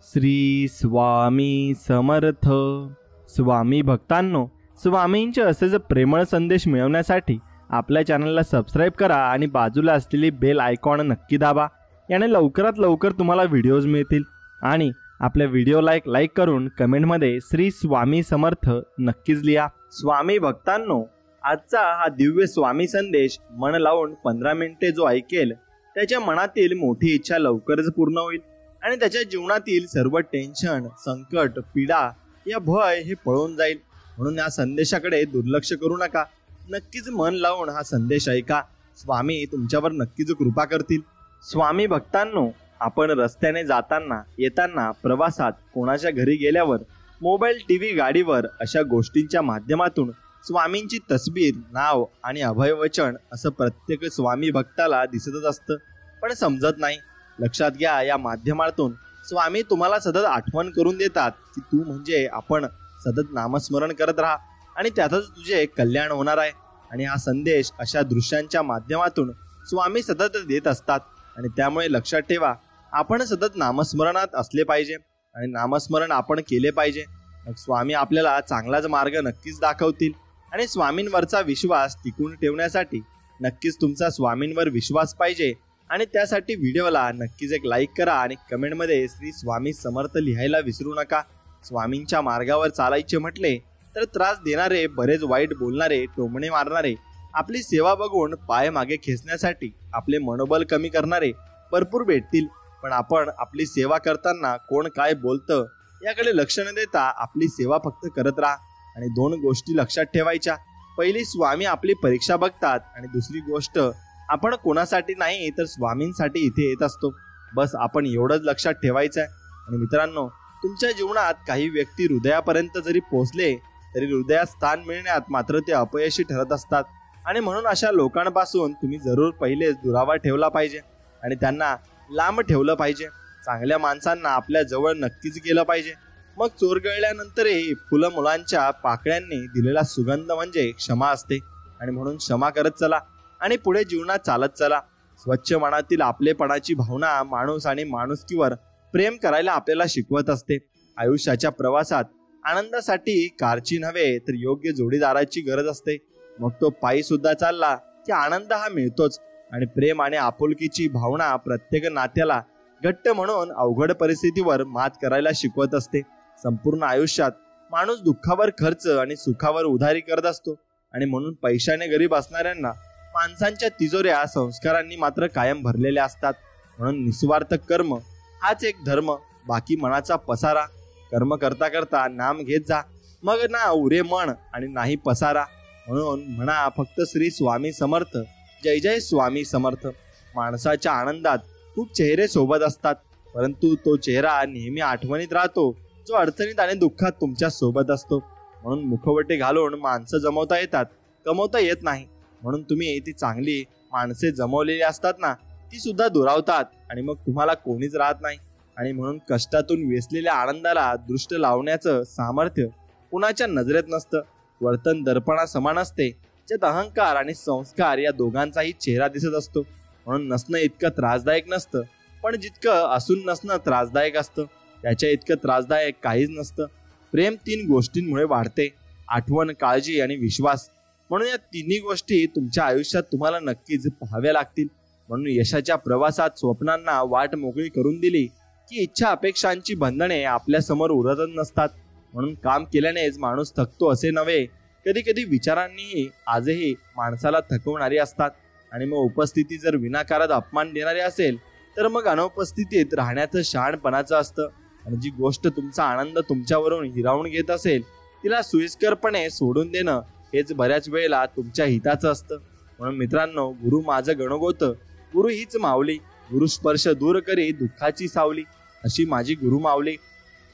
श्री स्वामी समर्थ. स्वामी भक्तांनो, स्वामींचे असेच प्रेमळ संदेश मिळवण्यासाठी आपल्या चॅनलला सबस्क्राईब करा आणि बाजूला असलेली बेल आयकॉन नक्की दाबा. याने लवकरात लवकर तुम्हाला व्हिडिओज मिळतील. आणि आपल्या व्हिडिओला एक लाईक करून कमेंटमध्ये श्री स्वामी समर्थ नक्कीच लिहा. स्वामी भक्तांनो, आजचा हा दिव्य स्वामी संदेश मन लावून 15 मिनिटे जो ऐकेल त्याच्या मनातील मोठी इच्छा लवकरच पूर्ण होईल आणि त्याच्या जीवनातील सर्व टेन्शन, संकट, पीडा या भय हे पळून जाईल. म्हणून या संदेशाकडे दुर्लक्ष करू नका. नक्कीच मन लावून हा संदेश ऐका. स्वामी तुमच्यावर नक्कीच कृपा करतील. स्वामी भक्तांनो, आपण रस्त्याने जाताना, येताना, प्रवासात, कोणाच्या घरी गेल्यावर, मोबाईल, टीव्ही, गाडीवर अशा गोष्टींच्या माध्यमातून स्वामींची तस्वीर, नाव आणि अभयवचन असं प्रत्येक स्वामी भक्ताला दिसतच असतं, पण समजत नाही. लक्षात घ्या, या माध्यमातून स्वामी तुम्हाला सतत आठवण करून देतात की तू म्हणजे आपण सतत नामस्मरण करत राहा आणि त्यातच तुझे कल्याण होणार आहे. आणि हा संदेश अशा दृश्यांच्या माध्यमातून स्वामी सतत देत असतात. आणि त्यामुळे लक्षात ठेवा, आपण सतत नामस्मरणात असले पाहिजे आणि नामस्मरण आपण केले पाहिजे. मग स्वामी आपल्याला चांगलाच मार्ग नक्कीच दाखवतील. आणि स्वामींवरचा विश्वास टिकून ठेवण्यासाठी नक्कीच तुमचा स्वामींवर विश्वास पाहिजे. आणि त्यासाठी व्हिडिओला नक्कीच एक लाईक करा आणि कमेंटमध्ये श्री स्वामी समर्थ लिहायला विसरू नका. स्वामींच्या मार्गावर चालायचे म्हटले तर त्रास देणारे, बरेच वाईट बोलणारे, टोमणे मारणारे, आपली सेवा बघून पाय मागे खेचण्यासाठी आपले मनोबल कमी करणारे भरपूर भेटतील. पण आपण आपली सेवा करताना कोण काय बोलतं याकडे लक्ष न देता आपली सेवा फक्त करत राहा. आणि 2 गोष्टी लक्षात ठेवायच्या. पहिली, स्वामी आपली परीक्षा बघतात. आणि दुसरी गोष्ट, आपण कोणासाठी नाही तर स्वामींसाठी इथे येत असतो. बस आपण एवढंच लक्षात ठेवायचं आहे. आणि मित्रांनो, तुमच्या जीवनात काही व्यक्ती हृदयापर्यंत जरी पोहोचले तरी हृदयात स्थान मिळण्यात मात्र ते अपयशी ठरत असतात. आणि म्हणून अशा लोकांपासून तुम्ही जरूर पहिलेच दुरावा ठेवला पाहिजे आणि त्यांना लांब ठेवलं पाहिजे. चांगल्या माणसांना आपल्या जवळ नक्कीच गेलं पाहिजे. मग चोरगळल्यानंतरही फुलं मुलांच्या पाकळ्यांनी दिलेला सुगंध म्हणजे क्षमा असते. आणि म्हणून क्षमा करत चला आणि पुढे जीवनात चालत चला. स्वच्छ मनातील आपलेपणाची भावना माणूस आणि माणुसकीवर प्रेम करायला आपल्याला शिकवत असते. आयुष्याच्या प्रवासात आनंदासाठी कारची नव्हे तर योग्य जोडीदाराची गरज असते. मग तो पायी सुद्धा चालला की आनंद हा मिळतोच. आणि प्रेम आणि आपुलकीची भावना प्रत्येक नात्याला घट्ट म्हणून अवघड परिस्थितीवर मात करायला शिकवत असते. संपूर्ण आयुष्यात माणूस दुःखावर खर्च आणि सुखावर उधारी करत असतो. आणि म्हणून पैशाने गरीब असणाऱ्यांना माणसांच्या तिजोऱ्या संस्कारांनी मात्र कायम भरलेल्या असतात. म्हणून निस्वार्थ कर्म हाच एक धर्म, बाकी मनाचा पसारा. कर्म करता करता नाम घेत जा, मग ना उरे मन आणि नाही पसारा. म्हणून म्हणा फक्त श्री स्वामी समर्थ, जय जय स्वामी समर्थ. माणसाच्या आनंदात खूप चेहरे सोबत असतात, परंतु तो चेहरा नेहमी आठवणीत राहतो जो अडचणीत आणि दुःखात तुमच्या सोबत असतो. म्हणून मुखवटे घालून माणसं जमवता येतात, कमवता येत नाही. म्हणून तुम्ही ती चांगली माणसे जमवलेली असतात ना, ती सुद्धा दुरावतात आणि मग तुम्हाला कोणीच राहत नाही. आणि म्हणून कष्टातून वेचलेल्या आनंदाला दृष्ट लावण्याचं सामर्थ्य कुणाच्या नजरेत नसतं. वर्तन दर्पणा समान असते, ज्यात अहंकार आणि संस्कार या दोघांचाही चेहरा दिसत असतो. म्हणून नसणं इतकं त्रासदायक नसतं, पण जितकं असून नसणं त्रासदायक असतं त्याच्या इतकं त्रासदायक काहीच नसतं. प्रेम 3 गोष्टींमुळे वाढते: आठवण, काळजी आणि विश्वास. म्हणून या 3 गोष्टी तुमच्या आयुष्यात तुम्हाला नक्कीच पाहाव्या लागतील. म्हणून यशाच्या प्रवासात स्वप्नांना वाट मोकळी करून दिली की इच्छा अपेक्षांची बंधने आपल्या समोर उरतच नसतात. म्हणून काम केल्यानेच माणूस थकतो असे नव्हे, कधी कधी विचारांनीही आजही माणसाला थकवणारी असतात. आणि मग उपस्थिती जर विनाकारात अपमान देणारी असेल तर मग अनुपस्थितीत राहण्याचं शहाणपणाचं असतं. आणि जी गोष्ट तुमचा आनंद तुमच्यावरून हिरावून घेत असेल तिला सोयीस्करपणे सोडून देणं हेच बऱ्याच वेळेला तुमच्या हिताचं असतं. म्हणून मित्रांनो, गुरु माझं गणगोत, गुरु हीच माऊली, गुरु स्पर्श दूर करी दुःखाची सावली, अशी माझी गुरु माऊली.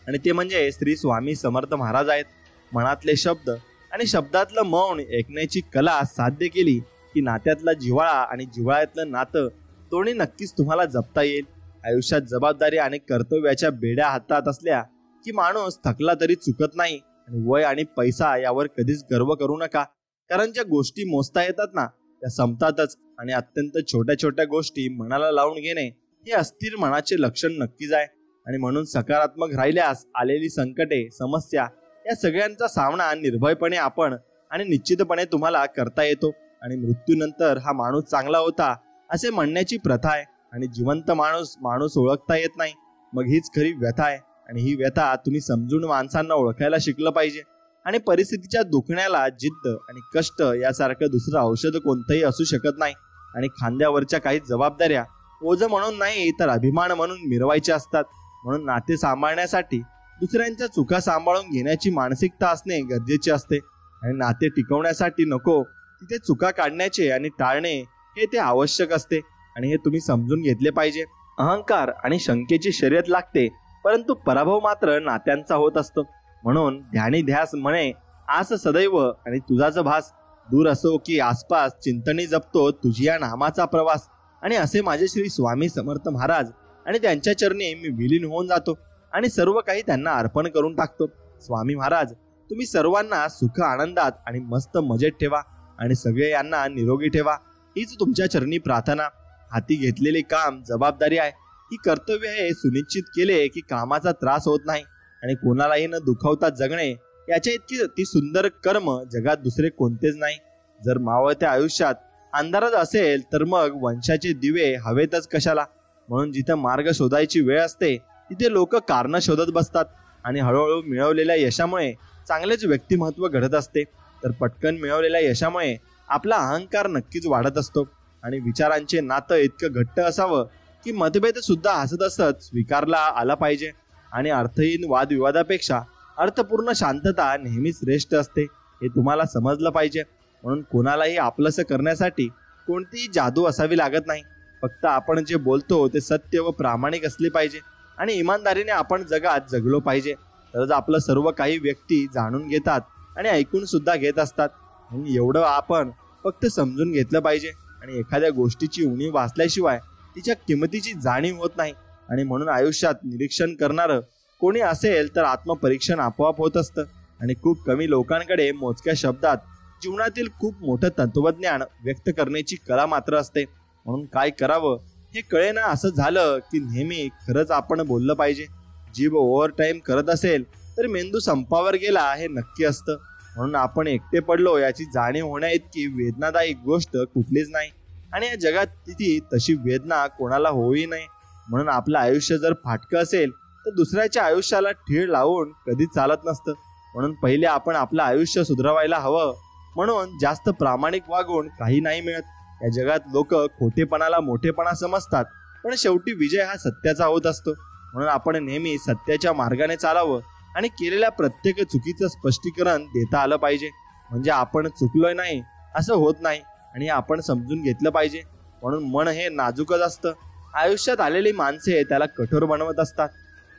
आणि ते म्हणजे श्री स्वामी समर्थ महाराज आहेत. मनातले शब्द आणि शब्दातलं मौन ऐकण्याची कला साध्य केली की नात्यातला जिव्हाळा आणि जिव्हाळ्यातलं नातं दोन्ही नक्कीच तुम्हाला जपता येईल. आयुष्यात जबाबदारी आणि कर्तव्याच्या बेड्या हातात असल्या की माणूस थकला तरी चुकत नाही. आणि वय आणि पैसा यावर कधीच गर्व करू नका, कारण ज्या गोष्टी मोजता येतात ना त्या संपतातच. आणि अत्यंत छोट्या छोट्या गोष्टी मनाला लावून घेणे हे अस्थिर मनाचे लक्षण नक्कीच आहे. आणि म्हणून सकारात्मक राहिल्यास आलेली संकटे, समस्या या सगळ्यांचा सामना निर्भयपणे आपण आणि निश्चितपणे तुम्हाला करता येतो. आणि मृत्यूनंतर हा माणूस चांगला होता असे म्हणण्याची प्रथा आहे आणि जिवंत माणूस ओळखता येत नाही. मग हीच खरी व्यथा आहे आणि ही व्यथा तुम्ही समजून माणसांना ओळखायला शिकलं पाहिजे. आणि परिस्थितीच्या दुखण्याला जिद्द आणि कष्ट यासारखं दुसरं औषध कोणतंही असू शकत नाही. आणि खांद्यावरच्या काही जबाबदाऱ्या ओझं म्हणून नाही तर अभिमान म्हणून मिरवायच्या असतात. म्हणून नाते सांभाळण्यासाठी दुसऱ्यांच्या चुका सांभाळून घेण्याची मानसिकता असणे गरजेचे असते. आणि नाते टिकवण्यासाठी नको तिथे चुका काढण्याचे आणि टाळणे हे ते आवश्यक असते. आणि हे तुम्ही समजून घेतले पाहिजे. अहंकार आणि शंकेची शर्यत लागते, परंतु पराभव मात्र नात्यांचा होत असतो. म्हणून ध्यानी ध्यास म्हणे आस सदैव आणि तुझाच भास दूर असो की आसपास चिंतनी जपतो तुझी या नामाचा प्रवास. आणि असे माझे श्री स्वामी समर्थ महाराज आणि त्यांच्या चरणी मी विलीन होऊन जातो आणि सर्व काही त्यांना अर्पण करून टाकतो. स्वामी महाराज, तुम्ही सर्वांना सुख आनंदात आणि मस्त मजेत ठेवा आणि सगळे यांना निरोगी ठेवा हीच तुमच्या चरणी प्रार्थना. हाती घेतलेले काम जबाबदारी आहे, ही कर्तव्य हे सुनिश्चित केले की कामाचा त्रास होत नाही आणि कोणालाही न दुखावता जगणे याच्या इतकी ती सुंदर कर्म जगात दुसरे कोणतेच नाही. जर मावळत्या आयुष्यात अंधारात असेल तर मग वंशाचे दिवे हवेतच कशाला. म्हणून जिथे मार्ग शोधायची वेळ असते तिथे लोक कारण शोधत बसतात आणि हळूहळू मिळवलेल्या यशामुळे चांगलेच व्यक्तिमत्व घडत असते. तर पटकन मिळवलेल्या यशामुळे आपला अहंकार नक्कीच वाढत असतो आणि विचारांचे नातं इतकं घट्ट असावं की मतभेद सुद्धा हसत हसत स्वीकारला आला पाहिजे. आणि अर्थहीन वादविवादापेक्षा अर्थपूर्ण शांतता नेहमीच श्रेष्ठ असते हे तुम्हाला समजलं पाहिजे. म्हणून कोणालाही आपलंसं करण्यासाठी कोणतीही जादू असावी लागत नाही. फक्त आपण जे बोलतो ते सत्य व प्रामाणिक असले पाहिजे आणि इमानदारीने आपण जगात जगलो पाहिजे. तरच आपलं सर्व काही व्यक्ती जाणून घेतात आणि ऐकून सुद्धा घेत असतात. म्हणून एवढं आपण फक्त समजून घेतलं पाहिजे. आणि एखाद्या गोष्टीची उणीव भासल्याशिवाय तिच्या किंमतीची जाणीव होत नाही. आणि म्हणून आयुष्यात निरीक्षण करणारं कोणी असेल तर आत्मपरीक्षण आपोआप होत असतं. आणि खूप कमी लोकांकडे मोजक्या शब्दात जीवनातील खूप मोठं तत्वज्ञान व्यक्त करण्याची कला मात्र असते. म्हणून काय करावं हे कळेना असं झालं की नेहमी खरंच आपण बोललं पाहिजे. जीभ ओव्हर टाईम करत असेल तर मेंदू संपावर गेला हे नक्की असतं. म्हणून आपण एकटे पडलो याची जाणीव होण्या इतकी वेदनादायी गोष्ट कुठलीच नाही आणि या जगात तिथे तशी वेदना कोणाला होई नये. म्हणून आपलं आयुष्य जर फाटकं असेल तर दुसऱ्याच्या आयुष्याला ठीळ लावून कधीच चालत नसतं. म्हणून पहिले आपण आपलं आयुष्य सुधारायला हवं. म्हणून जास्त प्रामाणिक वागून काही नाही मिळत. या जगात लोक खोटेपणाला मोठेपणा समजतात, पण शेवटी विजय हा सत्याचा होत असतो. म्हणून आपण नेहमी सत्याच्या मार्गाने चालावं आणि केलेल्या प्रत्येक चुकीचं स्पष्टीकरण देता आलं पाहिजे. म्हणजे आपण चुकलोय नाही असं होत नाही आणि आपण समजून घेतलं पाहिजे. म्हणून मन हे नाजूकच असतं. आयुष्यात आलेली माणसे त्याला कठोर बनवत असतात.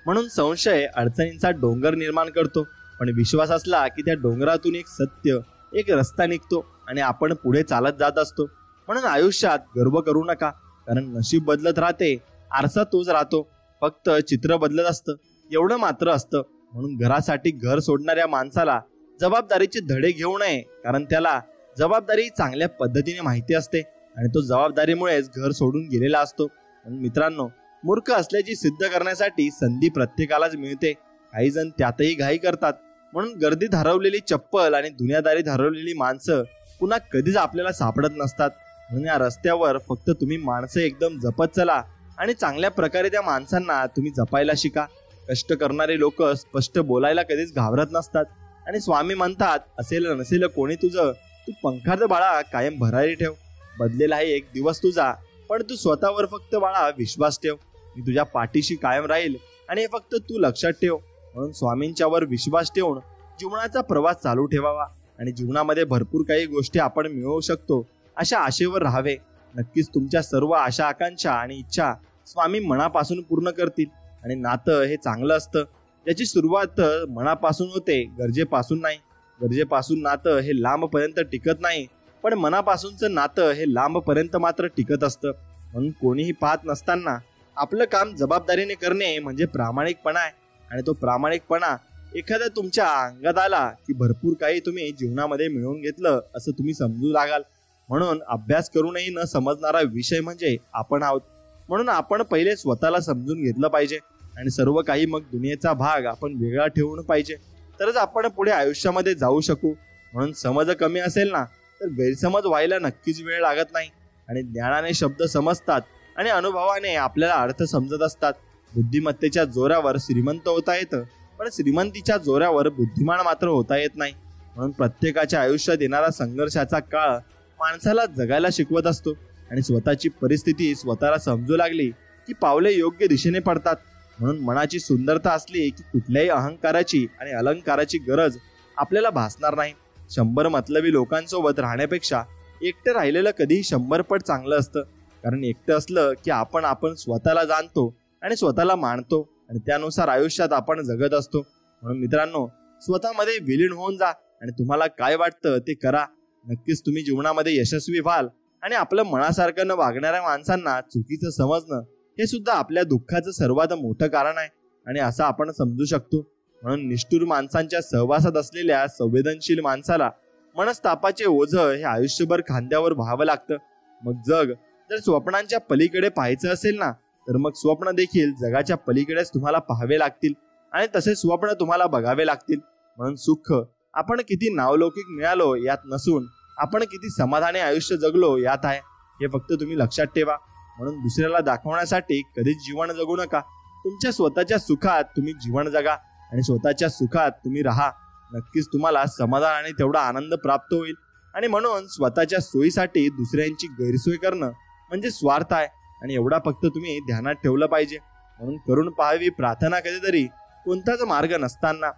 म्हणून संशय अडचणींचा डोंगर निर्माण करतो, पण विश्वास असला की त्या डोंगरातून एक सत्य, एक रस्ता निघतो आणि आपण पुढे चालत जात असतो. म्हणून आयुष्यात गर्व करू नका, कारण नशीब बदलत राहते, आरसा तोच राहतो. फक्त चित्र बदलत असतं एवढं मात्र असतं. म्हणून घरासाठी घर सोडणाऱ्या माणसाला जबाबदारीचे धडे घेऊ नये, कारण त्याला जबाबदारी चांगल्या पद्धतीने माहिती असते आणि तो जबाबदारीमुळेच घर सोडून गेलेला असतो. म्हणून मित्रांनो, मूर्ख असल्याची सिद्ध करण्यासाठी संधी प्रत्येकालाच मिळते. काही जण त्यातही घाई करतात. म्हणून गर्दीत हरवलेली चप्पल आणि दुनियादारीत हरवलेली माणसं पुन्हा कधीच आपल्याला सापडत नसतात. म्हणून या रस्त्यावर फक्त तुम्ही माणसं एकदम जपत चला आणि चांगल्या प्रकारे त्या माणसांना तुम्ही जपायला शिका. कष्ट करणारे लोक स्पष्ट बोलायला कधीच घाबरत नसतात. आणि स्वामी म्हणतात, असेल नसेल कोणी तुझं, तू पंखार्ध बाळा कायम भरारी ठेव. बदलेला आहे एक दिवस तुझा, पण तू स्वतःवर फक्त बाळा विश्वास ठेव. मी तुझ्या पाठीशी कायम राहील आणि हे फक्त तू लक्षात ठेव. म्हणून स्वामींच्यावर विश्वास ठेवून जीवनाचा प्रवास चालू ठेवावा आणि जीवनामध्ये भरपूर काही गोष्टी आपण मिळवू शकतो अशा आशेवर राहावे. नक्कीच तुमच्या सर्व आशा, आकांक्षा आणि इच्छा स्वामी मनापासून पूर्ण करतील. आणि नातं हे चांगलं असतं ज्याची सुरुवात मनापासून होते, गरजेपासून नाही. गरजेपासून नातं हे लांबपर्यंत टिकत नाही, पण मनापासूनचं नातं हे लांबपर्यंत मात्र टिकत असतं. म्हणून कोणीही पाहत नसताना आपलं काम जबाबदारीने करणे म्हणजे प्रामाणिकपणा आहे. आणि तो प्रामाणिकपणा एखाद्या तुमच्या अंगात आला की भरपूर काही तुम्ही जीवनामध्ये मिळवून घेतलं असं तुम्ही समजू लागाल. म्हणून अभ्यास करूनही न समजणारा विषय म्हणजे आपण आहोत. म्हणून आपण पहिले स्वतःला समजून घेतलं पाहिजे आणि सर्व काही मग दुनियेचा भाग आपण वेगळा ठेवून पाहिजे, तरच आपण पुढे आयुष्यामध्ये जाऊ शकू. म्हणून समज कमी असेल ना तर गैरसमज व्हायला नक्कीच वेळ लागत नाही. आणि ज्ञानाने शब्द समजतात आणि अनुभवाने आपल्याला अर्थ समजत असतात. बुद्धिमत्तेच्या जोरावर श्रीमंत होता येतं, पण श्रीमंतीच्या जोरावर बुद्धिमान मात्र होता येत नाही. म्हणून प्रत्येकाच्या आयुष्यात येणारा संघर्षाचा काळ माणसाला जगायला शिकवत असतो. आणि स्वतःची परिस्थिती स्वतःला समजू लागली की पावले योग्य दिशेने पडतात. म्हणून मनाची सुंदरता असली की कुठल्याही अहंकाराची आणि अलंकाराची गरज आपल्याला भासणार नाही. 100 मतलबी लोकांसोबत राहण्यापेक्षा एकटं राहिलेलं कधीही 100 पट चांगलं असतं. कारण एकटं असलं की आपण स्वतःला जाणतो आणि स्वतःला मानतो आणि त्यानुसार आयुष्यात आपण जगत असतो. म्हणून मित्रांनो, स्वतःमध्ये विलीन होऊन जा आणि तुम्हाला काय वाटतं ते करा. नक्कीच तुम्ही जीवनामध्ये यशस्वी व्हाल. आणि आपलं मनासारखं न वागणाऱ्या माणसांना चुकीचं समजणं हे सुद्धा आपल्या दुःखाचं सर्वात मोठं कारण आहे आणि असं आपण समजू शकतो. म्हणून निष्ठुर माणसांच्या सहवासात असलेल्या संवेदनशील माणसाला मनस्तापाचे ओझं हे आयुष्यभर खांद्यावर व्हावं लागतं. मग जग जर स्वप्नांच्या पलीकडे पाहायचं असेल ना तर मग स्वप्न देखील जगाच्या पलीकडेच तुम्हाला पाहावे लागतील आणि तसे स्वप्न तुम्हाला बघावे लागतील. म्हणून सुख आपण किती नावलौकिक मिळालो यात नसून आपण किती समाधानी आयुष्य जगलो यात आहे, हे फक्त तुम्ही लक्षात ठेवा. म्हणून दुसऱ्याला दाखवण्यासाठी कधीच जीवन जगू नका. तुमच्या स्वतःच्या सुखात तुम्ही जीवन जगा आणि स्वतःच्या सुखात तुम्ही राहा. नक्कीच तुम्हाला समाधान आणि तेवढा आनंद प्राप्त होईल. आणि म्हणून स्वतःच्या सोयीसाठी दुसऱ्यांची गैरसोय करणं म्हणजे स्वार्थ आहे आणि एवढा फक्त तुम्ही ध्यानात ठेवलं पाहिजे. म्हणून करून पाहावी प्रार्थना कधीतरी कोणताच मार्ग नसताना.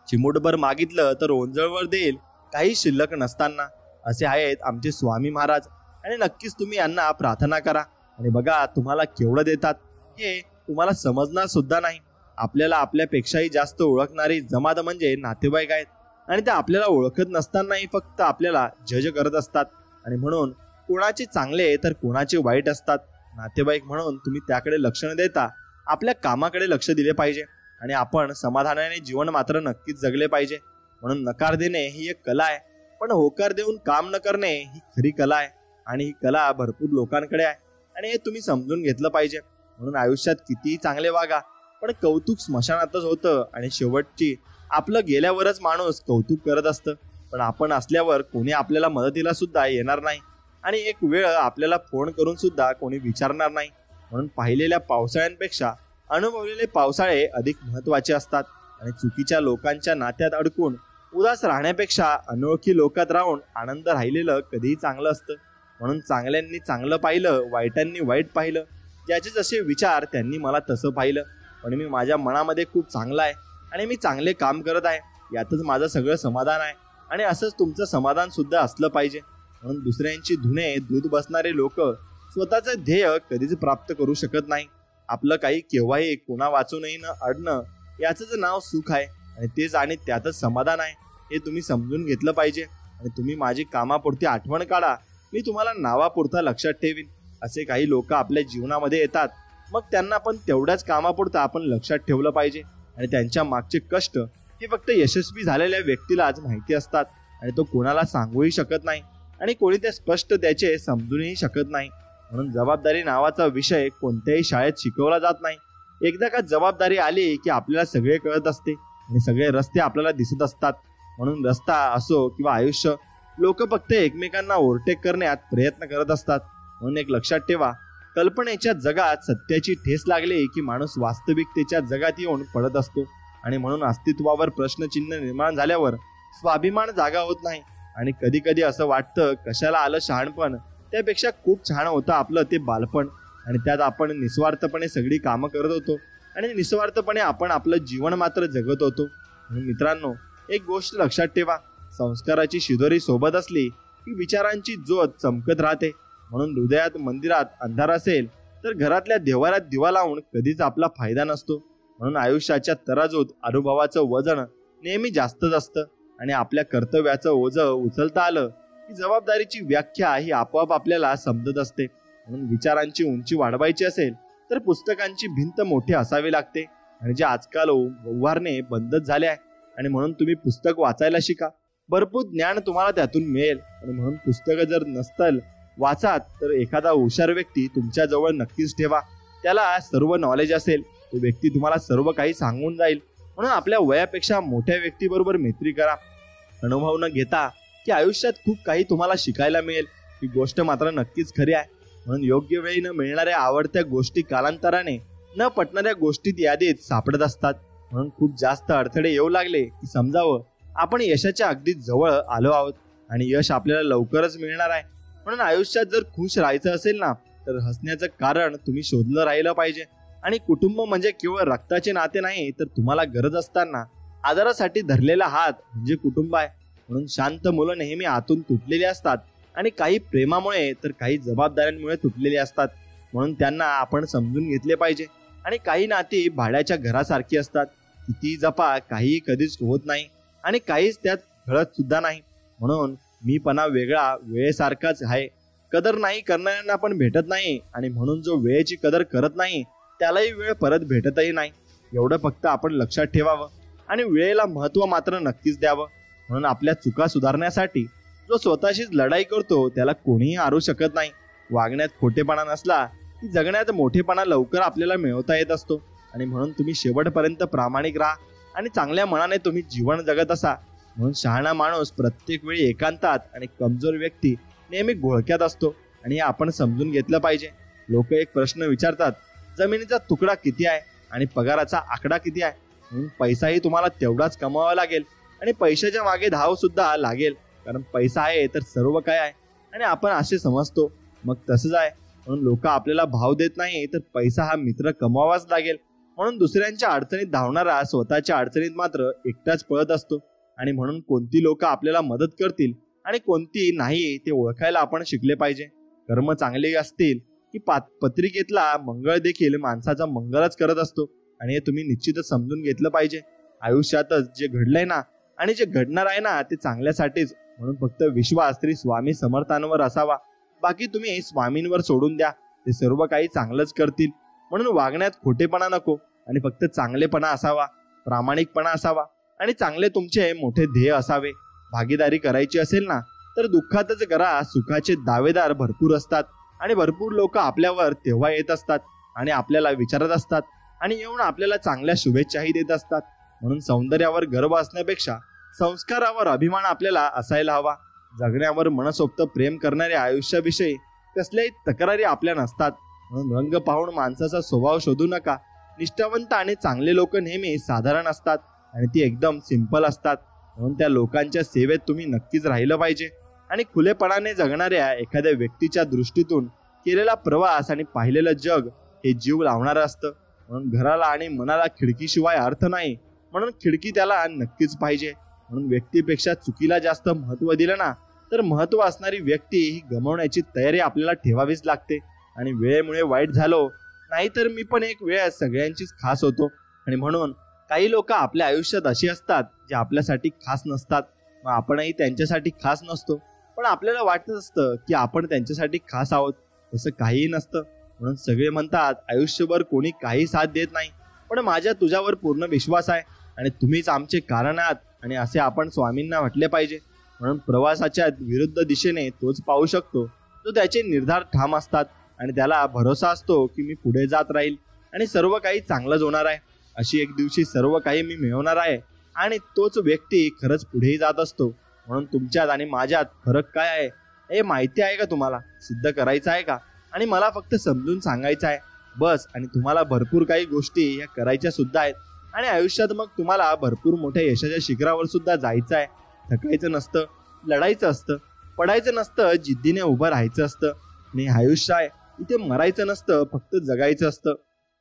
चिमूटभर मागितलं तर ओंजळवर देईल काही शिल्लक नसताना, असे आहेत आमचे स्वामी महाराज. आणि नक्कीच तुम्ही यांना प्रार्थना करा आणि बघा तुम्हाला केवढं देतात हे तुम्हाला समजणार सुद्धा नाही. आपल्याला आपल्यापेक्षाही जास्त ओळखणारी जमात म्हणजे नातेवाईक आहेत आणि ते आपल्याला ओळखत नसतानाही फक्त आपल्याला जज करत असतात. आणि म्हणून कोणाचे चांगले तर कोणाचे वाईट असतात. नातेवाईक म्हणून तुम्ही त्याकडे लक्ष न देता आपल्या कामाकडे लक्ष दिले पाहिजे आणि आपण समाधानाने जीवन मात्र नक्कीच जगले पाहिजे. म्हणून नकार देणे ही एक कला आहे, पण होकार देऊन काम न करणे ही खरी कला आहे आणि ही कला भरपूर लोकांकडे आहे आणि हे तुम्ही समजून घेतलं पाहिजे. म्हणून आयुष्यात कितीही चांगले वागा, पण कौतुक स्मशानातच होतं आणि शेवटची आपलं गेल्यावरच माणूस कौतुक करत असतं. पण आपण असल्यावर कोणी आपल्याला मदतीला सुद्धा येणार नाही आणि एक वेळ आपल्याला फोन करून सुद्धा कोणी विचारणार नाही. म्हणून पाहिलेल्या पावसाळ्यांपेक्षा अनुभवलेले पावसाळे अधिक महत्त्वाचे असतात. आणि चुकीच्या लोकांच्या नात्यात अडकून उदास राहण्यापेक्षा अनोळखी लोकात राहून आनंद राहिलेलं कधीही चांगलं असतं. म्हणून चांगल्यांनी चांगलं पाहिलं, वाईटांनी वाईट पाहिलं. ज्याचे जसे विचार त्यांनी मला तसं पाहिलं. पण मी माझ्या मनामध्ये खूप चांगला आहे आणि मी चांगले काम करत आहे, यातच माझं सगळं समाधान आहे. आणि असंच तुमचं समाधान सुद्धा असलं पाहिजे. म्हणून दुसऱ्यांची धुणे दूध बसणारे लोक स्वतःचं ध्येय कधीच प्राप्त करू शकत नाही. आपलं काही केव्हाही कोणा वाचूनही न अडणं याचंच नाव सुख आहे आणि तेच आणि त्यातच समाधान आहे, हे तुम्ही समजून घेतलं पाहिजे. आणि तुम्ही माझी कामापुरती आठवण काढा, मी तुम्हाला नावापुरता लक्षात ठेवीन. असे काही लोक आपल्या जीवनामध्ये येतात, मग त्यांना पण तेवढ्याच कामापुरतं आपण लक्षात ठेवलं पाहिजे. आणि त्यांच्या मागचे कष्ट हे फक्त यशस्वी झालेल्या व्यक्तीलाच माहिती असतात आणि तो कोणाला सांगूही शकत नाही आणि कोणी ते स्पष्ट त्याचे समजूनही शकत नाही. म्हणून जबाबदारी नावाचा विषय कोणत्याही शाळेत शिकवला जात नाही. एकदा का जबाबदारी आली की आपल्याला सगळे कळत असते आणि सगळे रस्ते आपल्याला दिसत असतात. म्हणून रस्ता असो किंवा आयुष्य, लोक फक्त एकमेकांना ओव्हरटेक करण्यात प्रयत्न करत असतात. म्हणून एक लक्षात ठेवा, कल्पनेच्या जगात सत्याची ठेस लागली की माणूस वास्तविकतेच्या जगात येऊन पडत असतो. आणि म्हणून अस्तित्वावर प्रश्नचिन्ह निर्माण झाल्यावर स्वाभिमान जागा होत नाही. आणि कधी कधी असं वाटतं कशाला आलं शहाणपण, त्यापेक्षा खूप छान होतं आपलं ते बालपण. आणि त्यात आपण निस्वार्थपणे सगळी कामं करत होतो आणि निस्वार्थपणे आपण आपलं जीवन मात्र जगत होतो. म्हणून मित्रांनो, एक गोष्ट लक्षात ठेवा, संस्काराची शिदोरी सोबत असली की विचारांची ज्योत चमकत राहते. म्हणून हृदयात मंदिरात अंधार असेल तर घरातल्या देवाऱ्यात दिवा लावून कधीच आपला फायदा नसतो. म्हणून आयुष्याच्या तराजूत अनुभवाचं वजन नेहमी जास्तच असतं आणि आपल्या कर्तव्याचं ओझं उचलता आलं की जबाबदारीची व्याख्या ही आपोआप आपल्याला समजत असते. म्हणून विचारांची उंची वाढवायची असेल तर पुस्तकांची भिंत मोठी असावी लागते आणि जे आजकाल व्यवहारने बंदच झाले आहे. आणि म्हणून तुम्ही पुस्तक वाचायला शिका, भरपूर ज्ञान तुम्हाला त्यातून मिळेल. आणि म्हणून पुस्तकं जर नसतील वाचात तर एखादा हुशार व्यक्ती तुमच्या जवळ नक्कीच ठेवा, त्याला सर्व नॉलेज असेल, तो व्यक्ती तुम्हाला सर्व काही सांगून जाईल. म्हणून आपल्या वयापेक्षा मोठ्या व्यक्तीबरोबर मैत्री करा. अनुभव न घेता की आयुष्यात खूप काही तुम्हाला शिकायला मिळेल ही गोष्ट मात्र नक्कीच खरी आहे. म्हणून योग्य वेळी न मिळणाऱ्या आवडत्या गोष्टी कालांतराने न पटणाऱ्या गोष्टीत यादीत सापडत असतात. म्हणून खूप जास्त अडथळे येऊ लागले की समजावं आपण यशाच्या अगदी जवळ आलो आहोत आणि यश आपल्याला लवकरच मिळणार आहे. म्हणून आयुष्यात जर खुश राहायचं असेल ना तर हसण्याचं कारण तुम्ही शोधलं राहिलं पाहिजे. आणि कुटुंब म्हणजे केवळ रक्ताचे नाते नाही तर तुम्हाला गरज असताना आधारासाठी धरलेला हात म्हणजे कुटुंब आहे. म्हणून शांत मुलं नेहमी आतून तुटलेली असतात आणि काही प्रेमामुळे तर काही जबाबदाऱ्यांमुळे तुटलेली असतात. म्हणून त्यांना आपण समजून घेतले पाहिजे. आणि काही नाती भाड्याच्या घरासारखी असतात. किती जपा काही कधीच होत नाही आणि काहीच त्यात घडत सुद्धा नाही. म्हणून मीपणा वेगळा वेळेसारखाच आहे. कदर नाही करणाऱ्यांना पण भेटत नाही आणि म्हणून जो वेळेची कदर करत नाही त्यालाही वेळ परत भेटतही नाही. एवढं फक्त आपण लक्षात ठेवावं आणि वेळेला महत्त्व मात्र नक्कीच द्यावं. म्हणून आपल्या चुका सुधारण्यासाठी जो स्वतःशीच लढाई करतो त्याला कोणीही हारू शकत नाही. वागण्यात खोटेपणा नसला की जगण्यात मोठेपणा लवकर आपल्याला मिळवता येत असतो. आणि म्हणून तुम्ही शेवटपर्यंत प्रामाणिक राहा आणि चांगल्या मनाने तुम्ही जीवन जगत असा. म्हणून शहाणा माणूस प्रत्येक वेळी एकांतात आणि कमजोर व्यक्ती नेहमी घोळक्यात असतो आणि हे आपण समजून घेतलं पाहिजे. लोक एक प्रश्न विचारतात, जमिनीचा तुकडा किती आहे आणि पगाराचा आकडा किती आहे. म्हणून पैसाही तुम्हाला तेवढाच कमवावा लागेल आणि पैशाच्या मागे धाव सुद्धा लागेल. कारण पैसा आहे तर सर्व काय आहे आणि आपण असे समजतो मग तसंच आहे. म्हणून लोक आपल्याला भाव देत नाही तर पैसा हा मित्र कमवावाच लागेल. म्हणून दुसऱ्यांच्या अडचणीत धावणारा स्वतःच्या अडचणीत मात्र एकटाच पळत असतो. आणि म्हणून कोणती लोक आपल्याला मदत करतील आणि कोणती नाही ते ओळखायला आपण शिकले पाहिजे. कर्म चांगले असतील की पत्रिकेतला मंगळ देखील माणसाचा मंगळच करत असतो आणि हे तुम्ही निश्चितच समजून घेतलं पाहिजे. आयुष्यातच जे घडलंय ना आणि जे घडणार आहे ना ते चांगल्यासाठीच. म्हणून फक्त विश्वास श्री स्वामी समर्थांवर असावा. बाकी तुम्ही स्वामींवर सोडून द्या, ते सर्व काही चांगलंच करतील. म्हणून वागण्यात खोटेपणा नको आणि फक्त चांगलेपणा असावा, प्रामाणिकपणा असावा आणि चांगले तुमचे मोठे ध्येय असावे. भागीदारी करायची असेल ना तर दुःखातच करा. सुखाचे दावेदार भरपूर असतात आणि भरपूर लोक आपल्यावर तेव्हा येत असतात आणि आपल्याला विचारत असतात आणि येऊन आपल्याला चांगल्या शुभेच्छाही देत असतात. म्हणून सौंदर्यावर गर्व असण्यापेक्षा संस्कारावर अभिमान आपल्याला असायला हवा. जगण्यावर मनसोक्त प्रेम करणाऱ्या आयुष्याविषयी कसल्याही तक्रारी आपल्या नसतात. म्हणून रंग पाहून माणसाचा स्वभाव शोधू नका. निष्ठावंत आणि चांगले लोक नेहमी साधारण असतात आणि ती एकदम सिंपल असतात. म्हणून त्या लोकांच्या सेवेत तुम्ही नक्कीच राहिलं पाहिजे. आणि खुलेपणाने जगणाऱ्या एखाद्या व्यक्तीच्या दृष्टीतून केलेला प्रवास आणि पाहिलेलं जग हे जीव लावणारं असतं. म्हणून घराला आणि मनाला खिडकीशिवाय अर्थ नाही. म्हणून खिडकी त्याला नक्कीच पाहिजे. म्हणून व्यक्तीपेक्षा चुकीला जास्त महत्त्व दिलं ना तर महत्त्व असणारी व्यक्ती ही गमावण्याची तयारी आपल्याला ठेवावीच लागते. आणि वेळेमुळे वाईट झालो नाहीतर मी पण एक वेळ सगळ्यांचीच खास होतो. आणि म्हणून काही लोक आपल्या आयुष्यात अशी असतात जे आपल्यासाठी खास नसतात. मग आपणही त्यांच्यासाठी खास नसतो पण आपल्याला वाटत असतं की आपण त्यांच्यासाठी खास आहोत. तसं काहीही नसतं. म्हणून सगळे म्हणतात आयुष्यभर कोणी काही साथ देत नाही पण माझ्या तुझ्यावर पूर्ण विश्वास आहे आणि तुम्हीच आमचे कारण आहात आणि असे आपण स्वामींना म्हटले पाहिजे. म्हणून प्रवासाच्या विरुद्ध दिशेने तोच पाहू शकतो जो त्याचे निर्धार ठाम असतात आणि त्याला भरोसा असतो की मी पुढे जात राहील आणि सर्व काही चांगलंच होणार आहे. अशी एक दिवशी सर्व काही मी मिळवणार आहे आणि तोच व्यक्ती खरंच पुढेही जात असतो. म्हणून तुमच्यात आणि माझ्यात फरक काय आहे हे माहिती आहे का तुम्हाला? सिद्ध करायचं आहे का? आणि मला फक्त समजून सांगायचं आहे बस. आणि तुम्हाला भरपूर काही गोष्टी या करायच्या सुद्धा आहेत आणि आयुष्यात मग तुम्हाला भरपूर मोठ्या यशाच्या शिखरावर सुद्धा जायचं आहे. थकायचं नसतं, लढायचं असतं, पडायचं नसतं, जिद्दीने उभं राहायचं असतं. आणि आयुष्य आहे इथे मरायचं नसतं, फक्त जगायचं असतं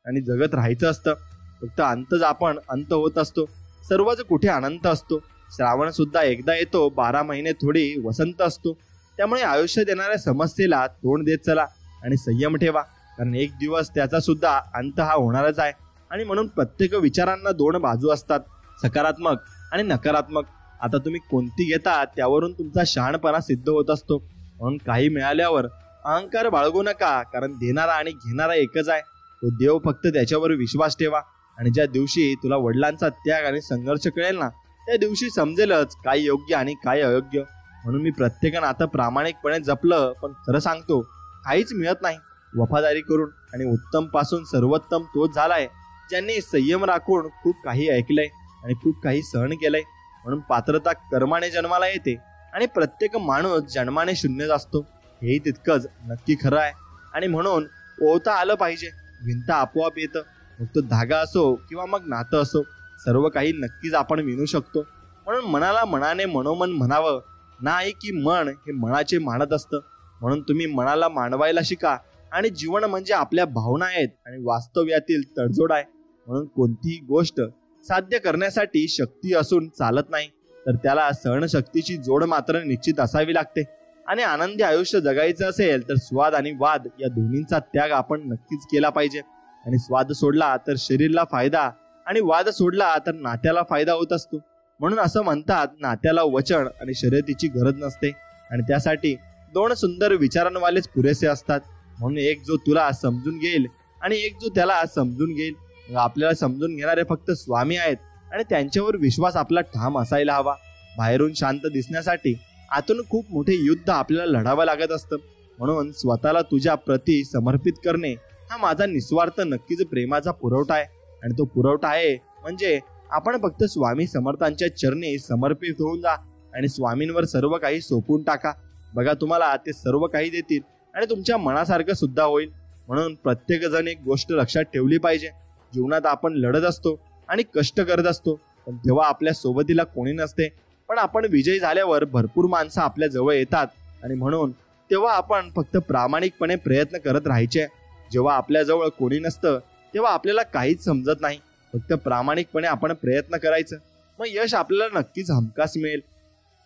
आणि जगत राहायचं असतं. फक्त अंतच आपण अंत होत असतो. सर्वच कुठे अनंत असतो. श्रावण सुद्धा एकदा येतो, 12 महिने थोडी वसंत असतो. त्यामुळे आयुष्यात येणाऱ्या समस्येला तोंड देत चला आणि संयम ठेवा. कारण एक दिवस त्याचा सुद्धा अंत हा होणारच आहे. आणि म्हणून प्रत्येक विचारांना 2 बाजू असतात, सकारात्मक आणि नकारात्मक. आता तुम्ही कोणती घेता त्यावरून तुमचा शहाणपणा सिद्ध होत असतो. म्हणून काही मिळाल्यावर अहंकार बाळगू नका. कारण देणारा आणि घेणारा एकच आहे. तो देव. फक्त त्याच्यावर विश्वास ठेवा. आणि ज्या दिवशी तुला वडिलांचा त्याग आणि संघर्ष कळेल ना त्या दिवशी समजेलच काय योग्य आणि काय अयोग्य. म्हणून मी प्रत्येकानं आता प्रामाणिकपणे जपलं पण खरं सांगतो काहीच मिळत नाही. वफादारी करून आणि उत्तम पासून सर्वोत्तम तोच झालाय ज्यांनी संयम राखून खूप काही ऐकलंय आणि खूप काही सहन केलंय. म्हणून पात्रता कर्माने जन्माला येते आणि प्रत्येक माणूस जन्माने शून्यच असतो, हेही तितकंच नक्की खरं आहे. आणि म्हणून ओवता आलं पाहिजे. विणता आपोआप येतं. मग तो धागा असो किंवा मग नातं असो, सर्व काही नक्कीच आपण विणू शकतो. म्हणून मनाला मनाने मनोमन म्हणावं, नाही की मन हे मनाचे मानत असतं. म्हणून तुम्ही मनाला मांडवायला शिका. आणि जीवन म्हणजे आपल्या भावना आहेत आणि वास्तव्यातील तडजोड आहे. म्हणून कोणतीही गोष्ट साध्य करण्यासाठी शक्ती असून चालत नाही, तर त्याला सहनशक्तीची जोड मात्र निश्चित असावी लागते. आणि आनंदी आयुष्य जगायचं असेल तर स्वाद आणि वाद या दोन्हींचा त्याग आपण नक्कीच केला पाहिजे. आणि स्वाद सोडला तर शरीराला फायदा आणि वाद सोडला तर नात्याला फायदा होत असतो. म्हणून असं म्हणतात, नात्याला वचन आणि शर्यतीची गरज नसते. आणि त्यासाठी दोन सुंदर विचारांवालेच पुरेसे असतात. म्हणून एक जो तुला समजून घेईल आणि एक जो त्याला समजून घेईल. आपल्याला समजून घेणारे फक्त स्वामी आहेत आणि त्यांच्यावर विश्वास आपला ठाम असायला हवा. बाहेरून शांत दिसण्यासाठी आतून खूप मोठे युद्ध आपल्याला लढावं लागत असतं. म्हणून स्वतःला तुझ्या प्रती समर्पित करणे हा माझा निस्वार्थ नक्कीच प्रेमाचा पुरवठा आहे. आणि तो पुरवठा आहे म्हणजे आपण फक्त स्वामी समर्थांच्या चरणी समर्पित होऊन जा आणि स्वामींवर सर्व काही सोपून टाका. बघा, तुम्हाला ते सर्व काही देतील आणि तुमच्या मनासारखं सुद्धा होईल. म्हणून प्रत्येक जण एक गोष्ट लक्षात ठेवली पाहिजे. जीवनात आपण लढत असतो आणि कष्ट करत असतो, पण तेव्हा आपल्या सोबतीला कोणी नसते. पण आपण विजयी झाल्यावर भरपूर माणसं आपल्या जवळ येतात. आणि म्हणून तेव्हा आपण फक्त प्रामाणिकपणे प्रयत्न करत राहायचे. जेव्हा आपल्या जवळ कोणी नसतं तेव्हा आपल्याला काहीच समजत नाही. फक्त प्रामाणिकपणे आपण प्रयत्न करायचं, मग यश आपल्याला नक्कीच हमखास मिळेल.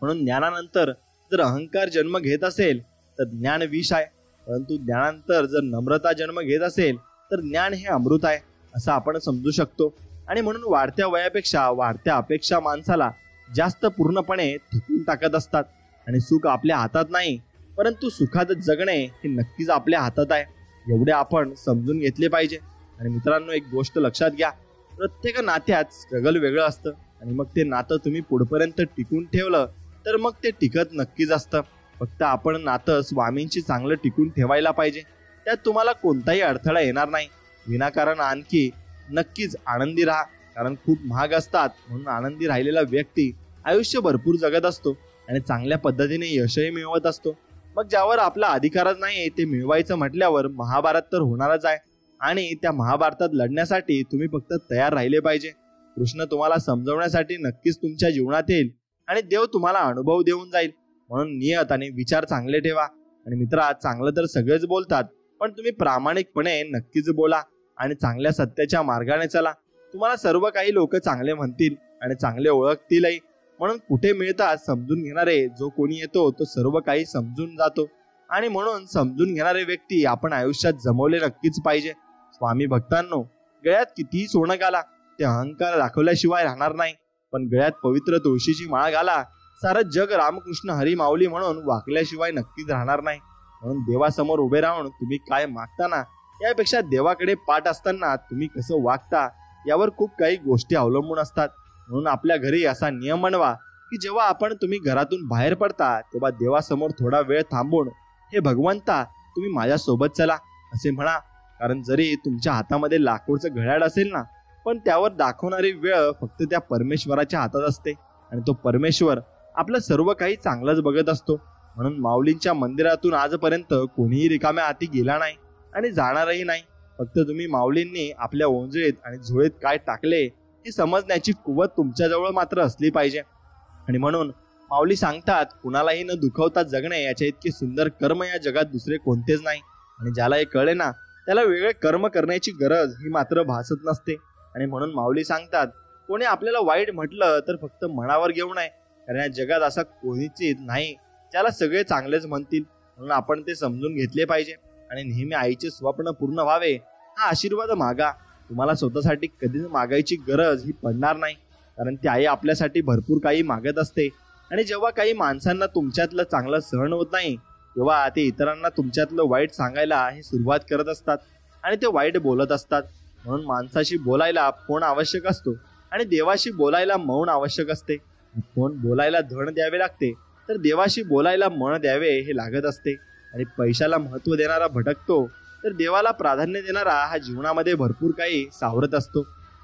म्हणून ज्ञानानंतर जर अहंकार जन्म घेत असेल तर ज्ञान विष आहे, परंतु ज्ञानानंतर जर नम्रता जन्म घेत असेल तर ज्ञान हे अमृत आहे, असं आपण समजू शकतो. आणि म्हणून वाढत्या वयापेक्षा वाढत्या अपेक्षा माणसाला जास्त पूर्णपणे थकून टाकत असतात. आणि सुख आपल्या हातात नाही, परंतु सुखात जगणे हे नक्कीच आपल्या हातात आहे. एवढे आपण समजून घेतले पाहिजे. आणि मित्रांनो, एक गोष्ट लक्षात घ्या, प्रत्येक नात्यात स्ट्रगल वेगळं असतं. आणि मग ते नातं तुम्ही पुढपर्यंत टिकून ठेवलं तर मग ते टिकत नक्कीच असतं. फक्त आपण नातं स्वामींची चांगलं टिकून ठेवायला पाहिजे. त्यात तुम्हाला कोणताही अडथळा येणार नाही. विनाकारण आणखी नक्कीच आनंदी राहा, कारण खूप महाग असतात. म्हणून आनंदी राहिलेला व्यक्ती आयुष्य भरपूर जगत असतो आणि चांगल्या पद्धतीने यशही मिळवत असतो. मग ज्यावर आपला अधिकारच नाही ते मिळवायचं म्हटल्यावर महाभारत तर होणारच आहे. आणि त्या महाभारतात लढण्यासाठी तुम्ही फक्त तयार राहिले पाहिजे. कृष्ण तुम्हाला समजवण्यासाठी नक्कीच तुमच्या जीवनात येईल आणि देव तुम्हाला अनुभव देऊन जाईल. म्हणून नियत आणि विचार चांगले ठेवा. आणि मित्रा, चांगलं तर सगळेच बोलतात, पण तुम्ही प्रामाणिकपणे नक्कीच बोला आणि चांगल्या सत्याच्या मार्गाने चला. तुम्हाला सर्व काही लोक चांगले म्हणतील आणि चांगले ओळखतीलही. म्हणून कुठे मिळतात समजून घेणारे, जो कोणी येतो तो सर्व काही समजून जातो. आणि म्हणून समजून घेणारे व्यक्ती आपण आयुष्यात जमवले नक्कीच पाहिजे. स्वामी भक्तांनो, गळ्यात कितीही सोनं घाला, ते अहंकार दाखवल्याशिवाय राहणार नाही. पण गळ्यात पवित्र तुळशीची माळ घाला, सारं जग रामकृष्ण हरी माऊली म्हणून वाकल्याशिवाय नक्कीच राहणार नाही. म्हणून देवासमोर उभे राहून तुम्ही काय मागताना, यापेक्षा देवाकडे पाठ असताना तुम्ही कसं वागता यावर खूप काही गोष्टी अवलंबून असतात. म्हणून आपल्या घरी असा नियम बनवा की जेव्हा आपण तुम्ही घरातून बाहेर पडता तेव्हा देवासमोर थोडा वेळ थांबून, हे भगवंता तुम्ही माझ्यासोबत चला असे म्हणा. कारण जरी तुमच्या हातामध्ये लाकूडचं घड्याळ असेल ना, पण त्यावर दाखवणारी वेळ फक्त त्या परमेश्वराच्या हातात असते. आणि तो परमेश्वर आपलं सर्व काही चांगलंच बघत असतो. म्हणून माऊलींच्या मंदिरातून आजपर्यंत कोणीही रिकाम्या हाती गेला नाही आणि जाणारही नाही. फक्त तुम्ही माऊलींनी आपल्या ओंजळीत आणि झोळीत काय टाकले हे समजण्याची कुवत तुमच्याजवळ मात्र असली पाहिजे. आणि म्हणून माऊली सांगतात, कुणालाही न दुखवता जगणे याच्या इतके सुंदर कर्म या जगात दुसरे कोणतेच नाही. आणि ज्याला हे कळे ना, त्याला वेगळे कर्म करण्याची गरज ही मात्र भासत नसते. आणि म्हणून माऊली सांगतात, कोणी आपल्याला वाईट म्हटलं तर फक्त मनावर घेऊ नये, कारण या जगात असा कोणीच नाही ज्याला सगळे चांगलेच म्हणतील. म्हणून आपण ते समजून घेतले पाहिजे आणि नेहमी आईचे स्वप्न पूर्ण व्हावे हा आशीर्वाद मागा. तुम्हाला स्वतःसाठी कधीच मागायची गरज ही पडणार नाही, कारण ती आई आपल्यासाठी भरपूर काही मागत असते. आणि जेव्हा काही माणसांना तुमच्यातलं चांगलं सहन होत नाही तेव्हा ते इतरांना तुमच्यातलं वाईट सांगायला हे सुरुवात करत असतात आणि ते वाईट बोलत असतात. म्हणून माणसाशी बोलायला फोन आवश्यक असतो आणि देवाशी बोलायला मौन आवश्यक असते. फोन बोलायला धन द्यावे लागते तर देवाशी बोलायला मन द्यावे हे लागत असते. आणि पैशाला महत्त्व देणारा भटकतो तर देवाला प्राधान्य देणारा हा जीवनामध्ये भरपूर काही सावरत असतो,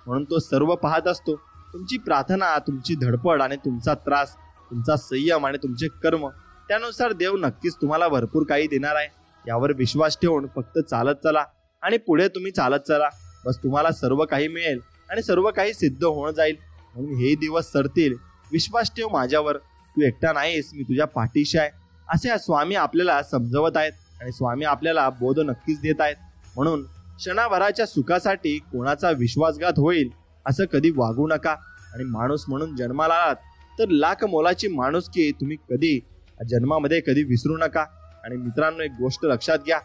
म्हणून तो सर्व पाहत असतो. तुमची प्रार्थना, तुमची धडपड आणि तुमचा त्रास, तुमचा संयम आणि तुमचे कर्म, त्यानुसार देव नक्कीच तुम्हाला भरपूर काही देणार आहे. यावर विश्वास ठेवून फक्त चालत चला आणि पुढे तुम्ही चालत चला. बस तुम्हाला सर्व काही मिळेल आणि सर्व काही सिद्ध होऊन जाईल. म्हणून हे दिवस सरतील. विश्वास ठेव माझ्यावर, तू एकटा नाहीस, मी तुझ्या पाठीशी आहे, असे स्वामी आपल्याला समजवत आहेत आणि स्वामी आपल्याला बोध नक्कीच देत आहेत. म्हणून क्षणाभराच्या सुखासाठी कोणाचा विश्वासघात होईल असं कधी वागू नका. आणि माणूस म्हणून जन्माला आलात तर लाख मोलाची माणुसकी तुम्ही कधी जन्मामध्ये कधी विसरू नका. आणि मित्रांनो, एक गोष्ट लक्षात घ्या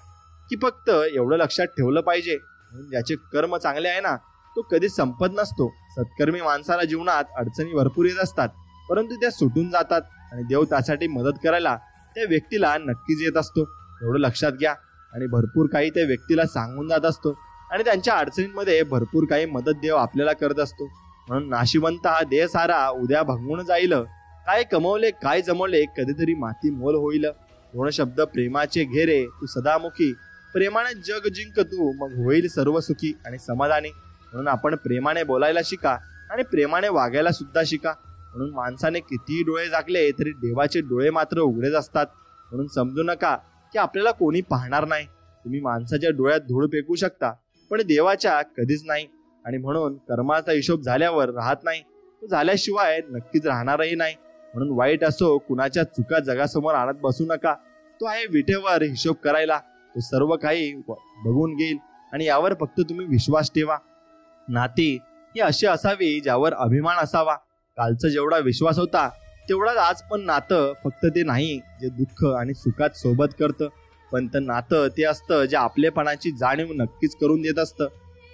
की फक्त एवढं लक्षात ठेवलं पाहिजे, म्हणून ज्याचे कर्म चांगले आहे ना, तो कधी संपत नसतो. सत्कर्मी माणसाला जीवनात अडचणी भरपूर येत असतात, परंतु त्या सुटून जातात आणि देव त्यासाठी मदत करायला त्या व्यक्तीला नक्कीच येत असतो. एवढं लक्षात घ्या. आणि भरपूर काही त्या व्यक्तीला सांगून जात असतो आणि त्यांच्या अडचणींमध्ये भरपूर काही मदत देव आपल्याला करत असतो. म्हणून नाशिवंत हा देह सारा उद्या भंगून जाईल, काय कमवले काय जमवले कधीतरी माती मोल होईल. दोन शब्द प्रेमाचे घेरे तू सदामुखी, प्रेमाने जग जिंक तू, मग होईल सर्व सुखी आणि समाधानी. म्हणून आपण प्रेमाने बोलायला शिका आणि प्रेमाने वागायला सुद्धा शिका. म्हणून माणसाने कितीही डोळे झाकले तरी देवाचे डोळे मात्र उघडेच असतात. म्हणून समजू नका की आपल्याला कोणी पाहणार नाही. तुम्ही माणसाच्या डोळ्यात धूळ फेकू शकता पण देवाच्या कधीच नाही. आणि म्हणून कर्माचा हिशोब झाल्यावर राहत नाही, तो झाल्याशिवाय नक्कीच राहणारही नाही. म्हणून वाईट असो कुणाच्या चुका जगासमोर आणत बसू नका. तो आहे विटेवर हिशोब करायला, तो सर्व काही बघून घेईल आणि यावर फक्त तुम्ही विश्वास ठेवा. नाती ही अशी असावी ज्यावर अभिमान असावा. कालचा जेवढा विश्वास होता तेवढाच आज पण नातं. फक्त ते नाही जे दुःख आणि सुखात सोबत करतं, पण ते नातं ते असतं जे आपलेपणाची जाणीव नक्कीच करून देत असतं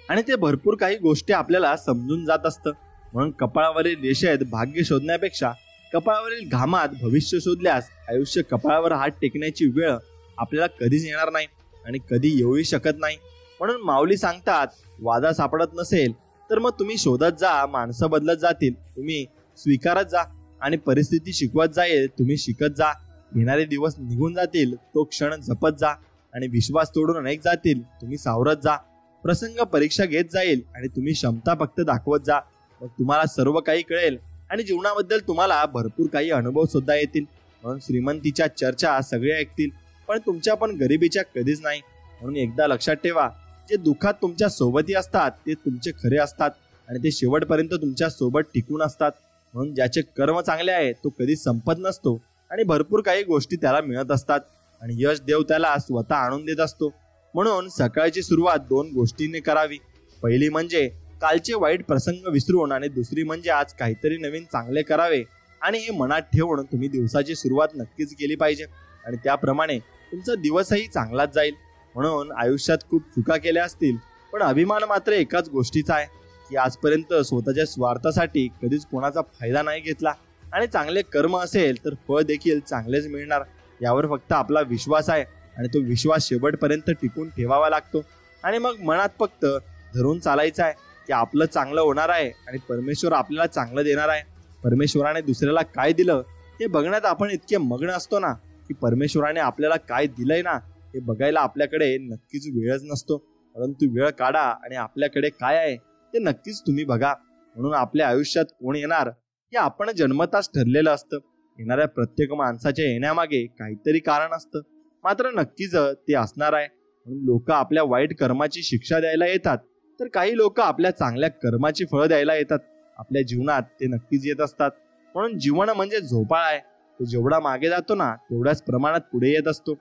आणि ते भरपूर काही गोष्टी आपल्याला समजून जात असतं. म्हणून कपाळावरील रेषेत भाग्य शोधण्यापेक्षा कपाळावरील घामात भविष्य शोधल्यास आयुष्य कपाळावर हात टेकण्याची वेळ आपल्याला कधीच येणार नाही आणि कधी येऊही शकत नाही. म्हणून माऊली सांगतात, वादा सापडत नसेल तर मग तुम्ही शोधत जा, माणसं बदलत जातील, तुम्ही स्वीकारत जा आणि परिस्थिती शिकवत जाईल, तुम्ही शिकत जा. येणारे दिवस निघून जातील, तो क्षण जपत जा आणि विश्वास तोडून अनेक जातील, तुम्ही सावरत जा. प्रसंग परीक्षा घेत जाईल आणि तुम्ही क्षमता फक्त दाखवत जा. मग तुम्हाला सर्व काही कळेल आणि जीवनाबद्दल तुम्हाला भरपूर काही अनुभव सुद्धा येतील. म्हणून श्रीमंतीच्या चर्चा सगळे ऐकतील पण तुमच्या पण गरिबीच्या कधीच नाही. म्हणून एकदा लक्षात ठेवा, जे दुःखात तुमच्या सोबती असतात ते तुमचे खरे असतात आणि ते शेवटपर्यंत तुमच्या सोबत टिकून असतात. म्हणून ज्याचे कर्म चांगले आहे तो कधी संपत नसतो आणि भरपूर काही गोष्टी त्याला मिळत असतात आणि यश देव त्याला स्वतः आणून देत असतो. म्हणून सकाळची सुरुवात दोन गोष्टींनी करावी. पहिली म्हणजे कालचे वाईट प्रसंग विसरून आणि दुसरी म्हणजे आज काहीतरी नवीन चांगले करावे. आणि हे मनात ठेवून तुम्ही दिवसाची सुरुवात नक्कीच केली पाहिजे आणि त्याप्रमाणे तुमचा दिवसही चांगलाच जाईल. म्हणून आयुष्यात खूप चुका केल्या असतील पण अभिमान मात्र एकाच गोष्टीचा आहे की आजपर्यंत स्वतःच्या स्वार्थासाठी कधीच कोणाचा फायदा नाही घेतला आणि चांगले कर्म असेल तर फळ देखील चांगलेच मिळणार. यावर फक्त आपला विश्वास आहे आणि तो विश्वास शेवटपर्यंत टिकून ठेवावा लागतो. आणि मग मनात फक्त धरून चालायचं आहे की आपलं चांगलं होणार आहे आणि परमेश्वर आपल्याला चांगलं देणार आहे. परमेश्वराने दुसऱ्याला काय दिलं हे बघण्यात आपण इतके मग्न असतो ना की परमेश्वराने आपल्याला काय दिलंय ना हे बघायला आपल्याकडे नक्कीच वेळच नसतो. परंतु वेळ काढा आणि आपल्याकडे काय आहे ते नक्कीच तुम्ही बघा. म्हणून आपल्या आयुष्यात कोण येणार हे आपण जन्मताच ठरलेलं असतं. येणाऱ्या प्रत्येक माणसाच्या येण्यामागे काहीतरी कारण असतं, मात्र नक्कीच ते असणार आहे. म्हणून लोक आपल्या वाईट कर्माची शिक्षा द्यायला येतात तर काही लोक आपल्या चांगल्या कर्माची फळं द्यायला येतात. आपल्या जीवनात ते नक्कीच येत असतात. म्हणून जीवन म्हणजे झोपाळा आहे, तो जेवढा मागे जातो ना तेवढ्याच प्रमाणात पुढे येत असतो.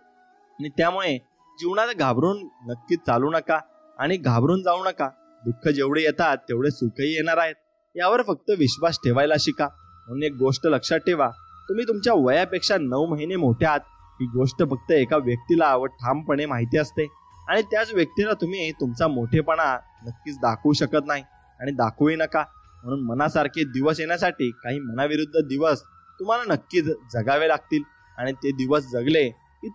आणि त्यामुळे जीवनात घाबरून नक्कीच चालू नका आणि घाबरून जाऊ नका. दुःख जेवढे येतात तेवढे सुखही येणार आहेत, यावर फक्त विश्वास ठेवायला शिका. म्हणून एक गोष्ट लक्षात ठेवा, तुम्ही तुमच्या वयापेक्षा 9 महिने मोठे आहात. ही गोष्ट फक्त एका व्यक्तीला व ठामपणे माहिती असते आणि त्याच व्यक्तीला तुम्ही तुमचा मोठेपणा नक्कीच दाखवू शकत नाही आणि दाखवूही नका. म्हणून मनासारखे दिवस येण्यासाठी काही मनाविरुद्ध दिवस तुम्हाला नक्कीच जगावे लागतील आणि ते दिवस जगले की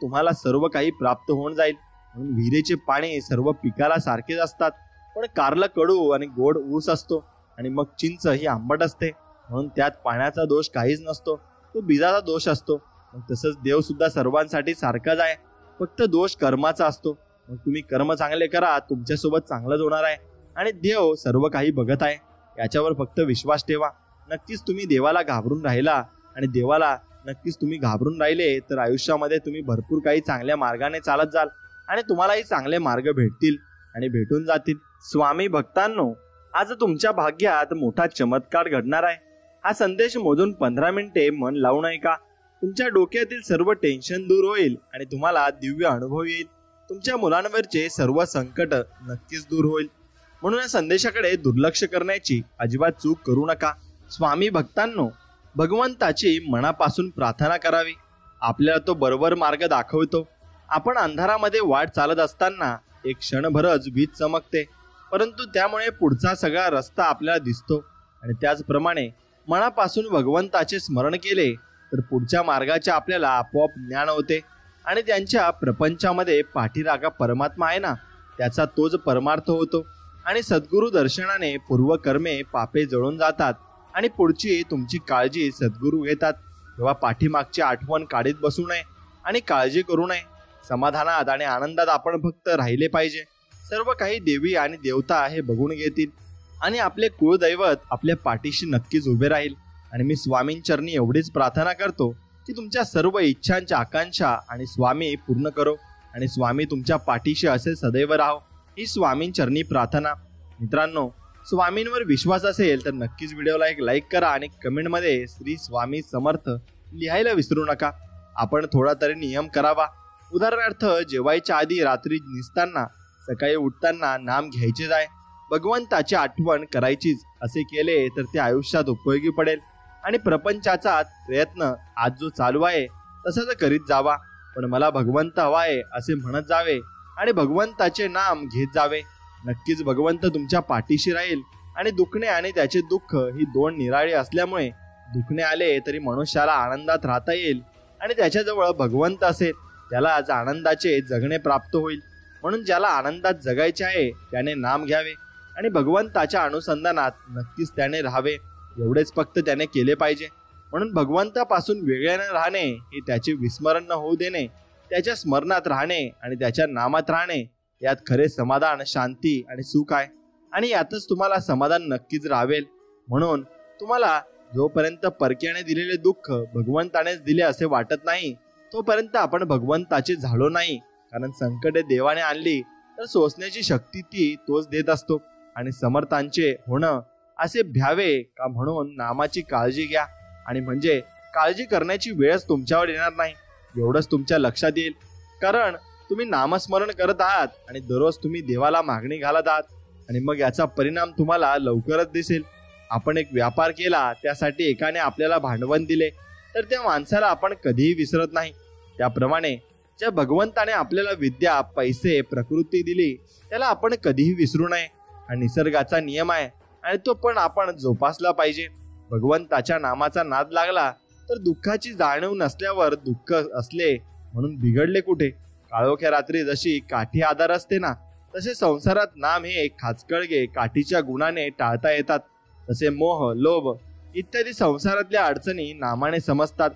तुम्हाला सर्व काही प्राप्त होऊन जाईल. म्हणून विहिरीचे पाणी सर्व पिकाला सारखेच असतात, पण कारलं कडू आणि गोड ऊस असतो आणि मग चिंच ही आंबट असते. म्हणून त्यात पाण्याचा दोष काहीच नसतो, तो बीजाचा दोष असतो. मग तसंच देव सुद्धा सर्वांसाठी सारखाच आहे, फक्त दोष कर्माचा असतो. मग तुम्ही कर्म चांगले करा, तुमच्यासोबत चांगलंच होणार आहे आणि देव सर्व काही बघत आहे, याच्यावर फक्त विश्वास ठेवा. नक्कीच तुम्ही देवाला घाबरून राहिला आणि देवाला नक्कीच तुम्ही घाबरून राहिले तर आयुष्यामध्ये तुम्ही भरपूर काही चांगल्या मार्गाने चालत जाल आणि तुम्हालाही चांगले मार्ग भेटतील आणि भेटून जातील. स्वामी भक्तांनो, आज तुमच्या भाग्यात मोठा चमत्कार घडणार आहे. हा संदेश मोजून 15 मिनिटे मन लावून ऐका. तुमच्या डोक्यातील सर्व टेन्शन दूर होईल आणि तुम्हाला दिव्य अनुभव येईल. तुमच्या मुलांवरचे सर्व संकट नक्कीच दूर होईल. म्हणून या संदेशाकडे दुर्लक्ष करण्याची अजिबात चूक करू नका. स्वामी भक्तांनो, भगवंताची मनापासून प्रार्थना करावी. आपल्याला तो बरोबर मार्ग दाखवतो. आपण अंधारामध्ये वाट चालत असताना एक क्षणभरच वीज चमकते, परंतु त्यामुळे पुढचा सगळा रस्ता आपल्याला दिसतो. आणि त्याचप्रमाणे मनापासून भगवंताचे स्मरण केले तर पुढच्या मार्गाचे आपल्याला आपोआप ज्ञान होते आणि त्यांच्या प्रपंचामध्ये पाठीराखा परमात्मा आहे ना, त्याचा तोच परमार्थ होतो. आणि सद्गुरु दर्शनाने पूर्वकर्मे पापे जळून जातात आणि पुढची तुमची काळजी सद्गुरू घेतात. तेव्हा पाठीमागची आठवण काढीत बसू नये आणि काळजी करू नये. समाधानात आणि आनंदात आपण फक्त राहिले पाहिजे. सर्व काही देवी आणि देवता हे बघून घेतील आणि आपले कुळदैवत आपल्या पाठीशी नक्कीच उभे राहील. आणि मी स्वामींचरणी एवढीच प्रार्थना करतो की तुमच्या सर्व इच्छांच्या आकांक्षा आणि स्वामी पूर्ण करो आणि स्वामी तुमच्या पाठीशी असे सदैव राहो, ही स्वामींचरणी प्रार्थना. मित्रांनो, स्वामींवर विश्वास असेल तर नक्कीच व्हिडिओला एक लाईक करा आणि कमेंटमध्ये श्री स्वामी समर्थ लिहायला विसरू नका. आपण थोडा तरी नियम करावा. उदाहरणार्थ, जेवायच्या आधी रात्री निसताना सकाळी उठताना नाम घ्यायचेच आहे. भगवंताची आठवण करायचीच. असे केले तर ते आयुष्यात उपयोगी पडेल आणि प्रपंचाचा प्रयत्न आज जो चालू आहे तसंच करीत जावा. पण मला भगवंत हवा आहे असे म्हणत जावे आणि भगवंताचे नाम घेत जावे. नक्कीच भगवंत तुमच्या पाठीशी राहील. आणि दुखणे आणि त्याचे दुःख ही दोन निराळी असल्यामुळे दुखणे आले तरी मनुष्याला आनंदात राहता येईल आणि त्याच्याजवळ भगवंत असेल त्याला आज आनंदाचे जगणे प्राप्त होईल. म्हणून ज्याला आनंदात जगायचे आहे त्याने नाम घ्यावे आणि भगवंताच्या अनुसंधानात नक्कीच त्याने राहावे. एवढेच फक्त त्याने केले पाहिजे. म्हणून भगवंतापासून वेगळे न राहणे, हे त्याचे विस्मरण न होऊ देणे, त्याच्या स्मरणात राहणे आणि त्याच्या नामात राहणे, यात खरे समाधान, शांती आणि सुख आहे. आणि यातच तुम्हाला समाधान नक्कीच राहावेल. म्हणून तुम्हाला जोपर्यंत परक्याने दिलेले दुःख भगवंतानेच दिले असे वाटत नाही तोपर्यंत आपण भगवंताचे झालो नाही. कारण संकटे देवाने आणली तर सोसण्याची शक्ती ती तोच देत असतो. आणि समर्थांचे होणं असे भ्यावे का म्हणून नामाची काळजी घ्या. आणि म्हणजे काळजी करण्याची वेळच तुमच्यावर येणार नाही एवढंच तुमच्या लक्षात येईल. कारण तुम्ही नामस्मरण करत आहात आणि दररोज तुम्ही देवाला मागणी घालत आहात आणि मग याचा परिणाम तुम्हाला लवकरच दिसेल. आपण एक व्यापार केला, त्यासाठी एकाने आपल्याला भांडवल दिले तर त्या माणसाला आपण कधीही विसरत नाही. त्याप्रमाणे ज्या भगवंताने आपल्याला विद्या, पैसे, प्रकृती दिली त्याला आपण कधीही विसरू नये. हा निसर्गाचा नियम आहे आणि तो पण आपण जोपासला पाहिजे. भगवंताच्या नामाचा नाद लागला तर दुःखाची जाणीव नसल्यावर दुःख असले म्हणून बिघडले कुठे. काळोख्या रात्री जशी काठी आधार असते ना, तसे संसारात नाम हे खाचकळगे काठीच्या गुणाने टाळता येतात. तसे मोह, लोभ इत्यादी संसारातल्या अडचणी नामाने समजतात,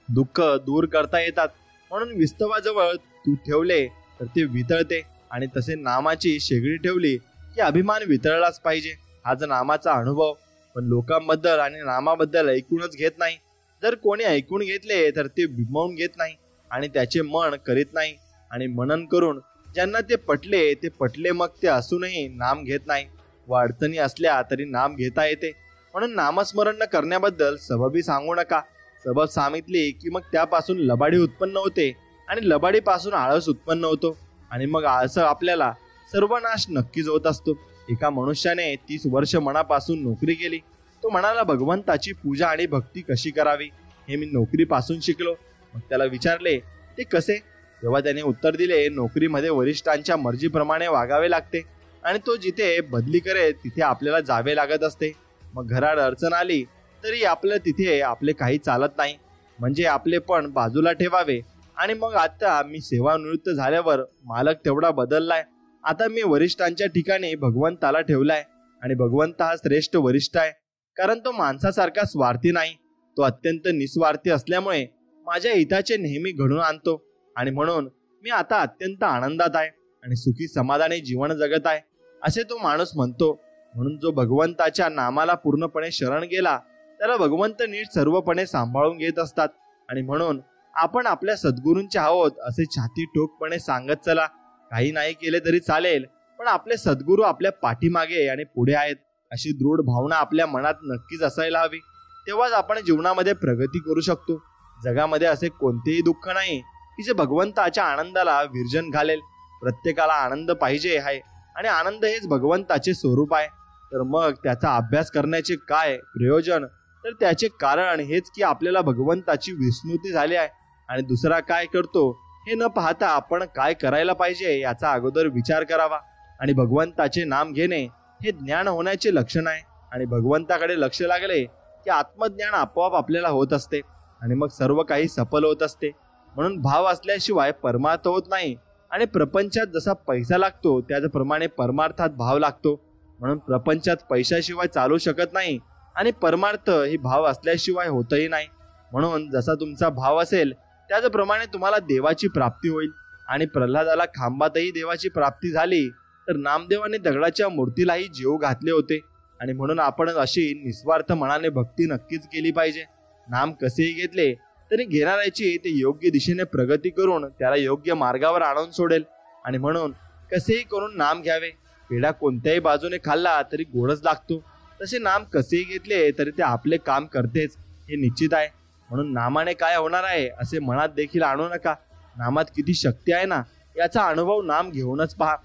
दुःख दूर करता येतात. म्हणून विस्तवाजवळ तू ठेवले तर ते वितळते आणि तसे नामाची शेगडी ठेवली की अभिमान वितळलाच पाहिजे. हाच नामाचा अनुभव. पण लोकांबद्दल आणि नामाबद्दल ऐकूनच घेत नाही. जर कोणी ऐकून घेतले तर ते बिमवून घेत नाही आणि त्याचे मन करीत नाही. आणि मनन करून ज्यांना ते पटले मग ते असूनही नाम घेत नाही. व अडचणी असल्या तरी नाम घेता येते. म्हणून नामस्मरण न करण्याबद्दल सबबी सांगू नका. सबब सांगितली की मग त्यापासून लबाडी उत्पन्न होते आणि लबाडीपासून आळस उत्पन्न होतो आणि मग आळस आपल्याला सर्वनाश नक्कीच होत असतो. एका मनुष्याने 30 वर्ष मनापासून नोकरी केली. तो म्हणाला, भगवंताची पूजा आणि भक्ती कशी करावी हे मी नोकरीपासून शिकलो. मग त्याला विचारले, ते कसे? तेव्हा त्याने उत्तर दिले, नोकरीमध्ये वरिष्ठांच्या मर्जीप्रमाणे वागावे लागते आणि तो जिथे बदली करेल तिथे आपल्याला जावे लागत असते. मग घरात अडचण आली तरी आपल्याला तिथे आपले काही चालत नाही. म्हणजे आपले पण बाजूला ठेवावे. आणि मग आता मी सेवानिवृत्त झाल्यावर मालक तेवढा बदललाय. आता मी वरिष्ठांच्या ठिकाणी भगवंताला ठेवलाय आणि भगवंत हा श्रेष्ठ वरिष्ठ आहे. कारण तो माणसासारखा स्वार्थी नाही. तो अत्यंत निस्वार्थी असल्यामुळे माझ्या हिताचे नेहमी घडून आणतो आणि म्हणून मी आता अत्यंत आनंदात आहे. आणि सुखी समाधानी जीवन जगत आहे असे तो माणूस म्हणतो. म्हणून जो भगवंताच्या नामाला पूर्णपणे शरण गेला त्याला भगवंत नीट सर्वपणे सांभाळून घेत असतात. आणि म्हणून आपण आपल्या सद्गुरूंचे आहोत असे छाती ठोकपणे सांगत चला. काही नाही केले तरी चालेल, पण आपले सद्गुरू आपल्या पाठीमागे आणि पुढे आहेत अशी दृढ भावना आपल्या मनात नक्कीच असायला हवी. तेव्हाच आपण जीवनामध्ये प्रगती करू शकतो. जगामध्ये असे कोणतेही दुःख नाही की जे भगवंताच्या आनंदाला विर्जन घालेल. प्रत्येकाला आनंद पाहिजे आहे आणि आनंद हेच भगवंताचे स्वरूप आहे. तर मग त्याचा अभ्यास करण्याचे काय प्रयोजन? तर त्याचे कारण हेच की आपल्याला भगवंताची विस्मृती झाली आहे. आणि दुसरा काय करतो हे न पाहता आपण काय करायला पाहिजे याचा अगोदर विचार करावा. आणि भगवंताचे नाम घेणे हे ज्ञान होण्याचे लक्षण आहे. आणि भगवंताकडे लक्ष लागले की आत्मज्ञान आपोआप आपल्याला होत असते आणि मग सर्व काही सफल होत असते. म्हणून भाव असल्याशिवाय परमार्थ होत नाही. आणि प्रपंचात जसा पैसा लागतो त्याचप्रमाणे परमार्थात भाव लागतो. म्हणून प्रपंचात पैशाशिवाय चालू शकत नाही आणि परमार्थ ही भाव असल्याशिवाय होतही नाही. म्हणून जसा तुमचा भाव असेल त्याचप्रमाणे तुम्हाला देवाची प्राप्ती होईल. आणि प्रल्हादाला खांबातही देवाची प्राप्ती झाली तर नामदेवाने दगडाच्या मूर्तीलाही जीव घातले होते. आणि म्हणून आपण अशी निस्वार्थ मनाने भक्ती नक्कीच केली पाहिजे. नाम कसेही घेतले तरी घेणाऱ्याची ते योग्य दिशेने प्रगती करून त्याला योग्य मार्गावर आणून सोडेल. आणि म्हणून कसेही करून नाम घ्यावे. पेढा कोणत्याही बाजूने खाल्ला तरी गोडच लागतो, तसे नाम कसेही घेतले तरी ते आपले काम करतेच हे निश्चित आहे. म्हणून नामाने काय होणार आहे असे मनात देखील आणू नका. नामात किती शक्ती आहे ना याचा अनुभव नाम घेऊनच पहा.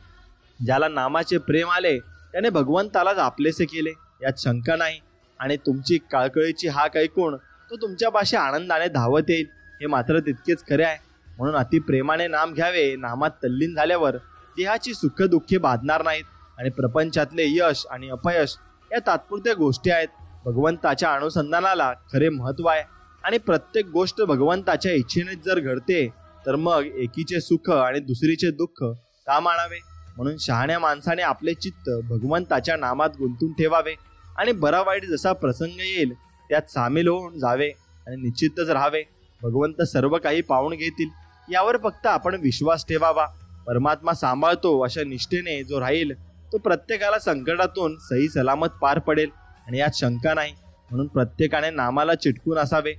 ज्याला नामाचे प्रेम आले त्याने भगवंतालाच आपलेसे केले यात शंका नाही. आणि तुमची कळकळीची हाक ऐकून तो तुमच्यापाशी आनंदाने धावत येईल हे मात्र तितकेच खरे आहे. म्हणून अति प्रेमाने नाम घ्यावे. नामात तल्लीन झाल्यावर देहाची सुख दुःखे बाधणार नाहीत. आणि प्रपंचातले यश आणि अपयश या तात्पुरत्या गोष्टी आहेत. भगवंताच्या अनुसंधानाला खरे महत्व आहे. आणि प्रत्येक गोष्ट भगवंताच्या इच्छेनेच जर घडते तर मग एकीचे सुख आणि दुसरीचे दुःख का मानावे. म्हणून शहाण्या माणसाने आपले चित्त भगवंताच्या नामात गुंतून ठेवावे आणि बरा वाईट जसा प्रसंग येईल त्यात सामील होऊन जावे आणि निश्चितच राहावे. भगवंत सर्व काही पाहून घेतील यावर फक्त आपण विश्वास ठेवावा. परमात्मा सांभाळतो अशा निष्ठेने जो राहील तो प्रत्येकाला संकटातून सही सलामत पार पडेल आणि यात शंका नाही. म्हणून प्रत्येकाने नामाला चिटकून असावे.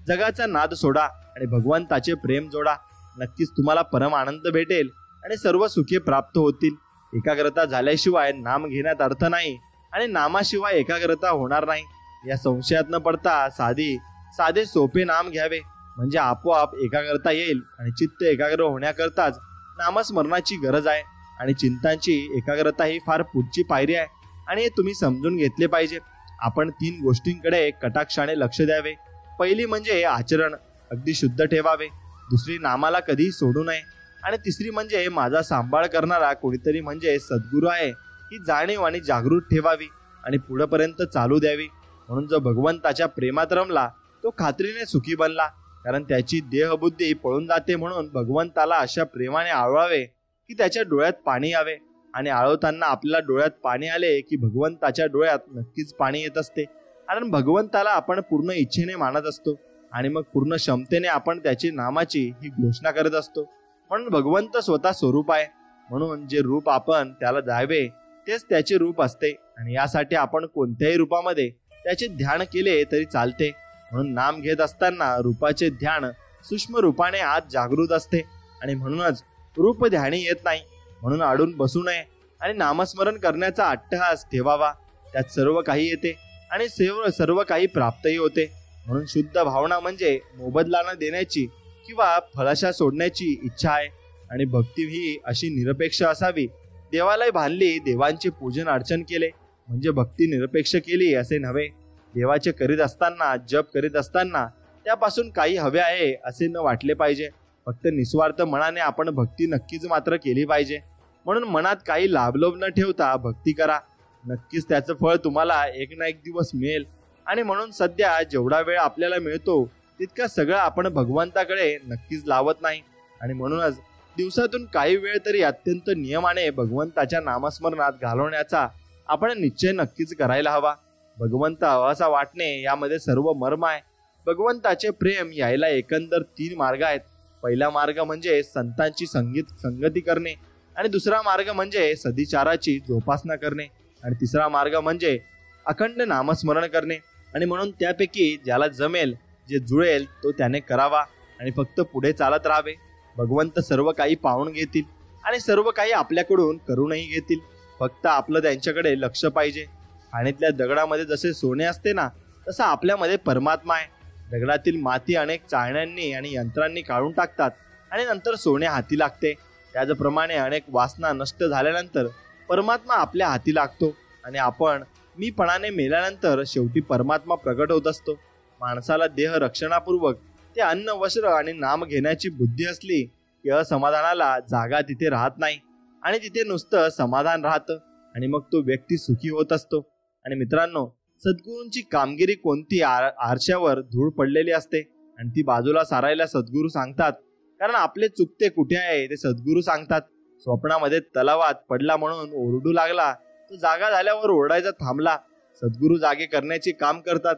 जगाचा नाद सोडा आणि भगवंताचे प्रेम जोडा. नक्कीच तुम्हाला परम आनंद भेटेल आणि सर्व सुखे प्राप्त होतील. एकाग्रता झाल्याशिवाय नाम घेण्यात अर्थ नाही आणि नामाशिवाय एकाग्रता होणार नाही. या संशयात न पडता साधे सोपे नाम घ्यावे म्हणजे आपोआप एकाग्रता येईल. आणि चित्त एकाग्र होण्याकरताच नामस्मरणाची गरज आहे. आणि चिंतांची एकाग्रता ही फार पुढची पायरी आहे आणि हे तुम्ही समजून घेतले पाहिजे. आपण 3 गोष्टींकडे कटाक्षाने लक्ष द्यावे. पहिली म्हणजे आचरण अगदी शुद्ध ठेवावे. दुसरी नामाला कधीही सोडू नये. आणि तिसरी म्हणजे माझा सांभाळ करणारा कोणीतरी म्हणजे सद्गुरू आहे ही जाणीव आणि जागृत ठेवावी आणि पुढेपर्यंत चालू द्यावी. म्हणून जो भगवंताच्या प्रेमात रमला तो खात्रीने सुखी बनला. कारण त्याची देहबुद्धी पळून जाते. म्हणून भगवंताला अशा प्रेमाने आळवावे की त्याच्या डोळ्यात पाणी यावे. आणि आळवताना आपल्याला डोळ्यात पाणी आले की भगवंताच्या डोळ्यात नक्कीच पाणी येत असते. कारण भगवंताला आपण पूर्ण इच्छेने मानत असतो आणि मग पूर्ण क्षमतेने आपण त्याची नामाची ही घोषणा करत असतो. म्हणून भगवंत स्वतः स्वरूप आहे. म्हणून जे रूप आपण त्याला द्यावे तेच त्याचे रूप असते. आणि यासाठी आपण कोणत्याही रूपामध्ये त्याचे ध्यान केले तरी चालते. म्हणून नाम घेत असताना रूपाचे ध्यान सूक्ष्म रूपाने आत जागृत असते. आणि म्हणूनच रूप ध्यानी येत नाही. म्हणून अडून बसू नये आणि नामस्मरण करण्याचा अट्टहास ठेवावा. त्यात सर्व काही येते आणि सर्व काही प्राप्तही होते. म्हणून शुद्ध भावना म्हणजे मोबदला न देण्याची किंवा फलाशा सोडण्याची इच्छा आहे. आणि भक्ती ही अशी निरपेक्ष असावी. देवालय बांधली, देवांचे पूजन अर्चन केले म्हणजे भक्ती निरपेक्ष केली असे नव्हे. देवाचे करीत असताना जप करीत असताना त्यापासून काही हवे आहे असे न वाटले पाहिजे. फक्त निस्वार्थ मनाने आपण भक्ती नक्कीच मात्र केली पाहिजे. म्हणून मनात काही लाभलोभ न ठेवता भक्ती करा. नक्कीच त्याचं फळ तुम्हाला एक ना एक दिवस मिळेल. आणि म्हणून सध्या जेवढा वेळ आपल्याला मिळतो तितका सगळं आपण भगवंताकडे नक्कीच लावत नाही. आणि म्हणूनच दिवसातून काही वेळ तरी अत्यंत नियमाने भगवंताच्या नामस्मरणात घालवण्याचा आपण निश्चय नक्कीच करायला हवा. भगवंत असा वाटणे यामध्ये सर्व मर्म आहे. भगवंताचे प्रेम यायला एकंदर 3 मार्ग आहेत. पहिला मार्ग म्हणजे संतांची संगती करणे आणि दुसरा मार्ग म्हणजे सदिचाराची जोपासना करणे आणि तिसरा मार्ग म्हणजे अखंड नामस्मरण करणे. आणि म्हणून त्यापैकी ज्याला जमेल, जे जुळेल तो त्याने करावा आणि फक्त पुढे चालत राहावे. भगवंत सर्व काही पाहून घेतील आणि सर्व काही आपल्याकडून करूनही घेतील. फक्त आपलं त्यांच्याकडे लक्ष पाहिजे. खाणीतल्या दगडामध्ये जसे सोने असते ना, तसं आपल्यामध्ये परमात्मा आहे. दगडातील माती अनेक चाळण्यांनी आणि यंत्रांनी काढून टाकतात आणि नंतर सोने हाती लागते. त्याचप्रमाणे अनेक वासना नष्ट झाल्यानंतर परमात्मा आपल्या हाती लागतो आणि आपण मीपणाने मेल्यानंतर शेवटी परमात्मा प्रगट होत असतो. माणसाला देह रक्षणापूर्वक ते अन्न, वस्त्र आणि नाम घेण्याची बुद्धी असली की असमाधानाला जागा तिथे राहत नाही आणि तिथे नुसतं समाधान राहतं आणि मग तो व्यक्ती सुखी होत असतो. आणि मित्रांनो, सद्गुरूंची कामगिरी कोणती आरशावर धूळ पडलेली असते आणि ती बाजूला सारायला सद्गुरू सांगतात. कारण आपले चुकते कुठे आहे ते सद्गुरू सांगतात. स्वप्नामध्ये तलावात पडला म्हणून ओरडू लागला, तो जागा झाल्यावर ओरडायचा थांबला. सद्गुरू जागे करण्याचे काम करतात.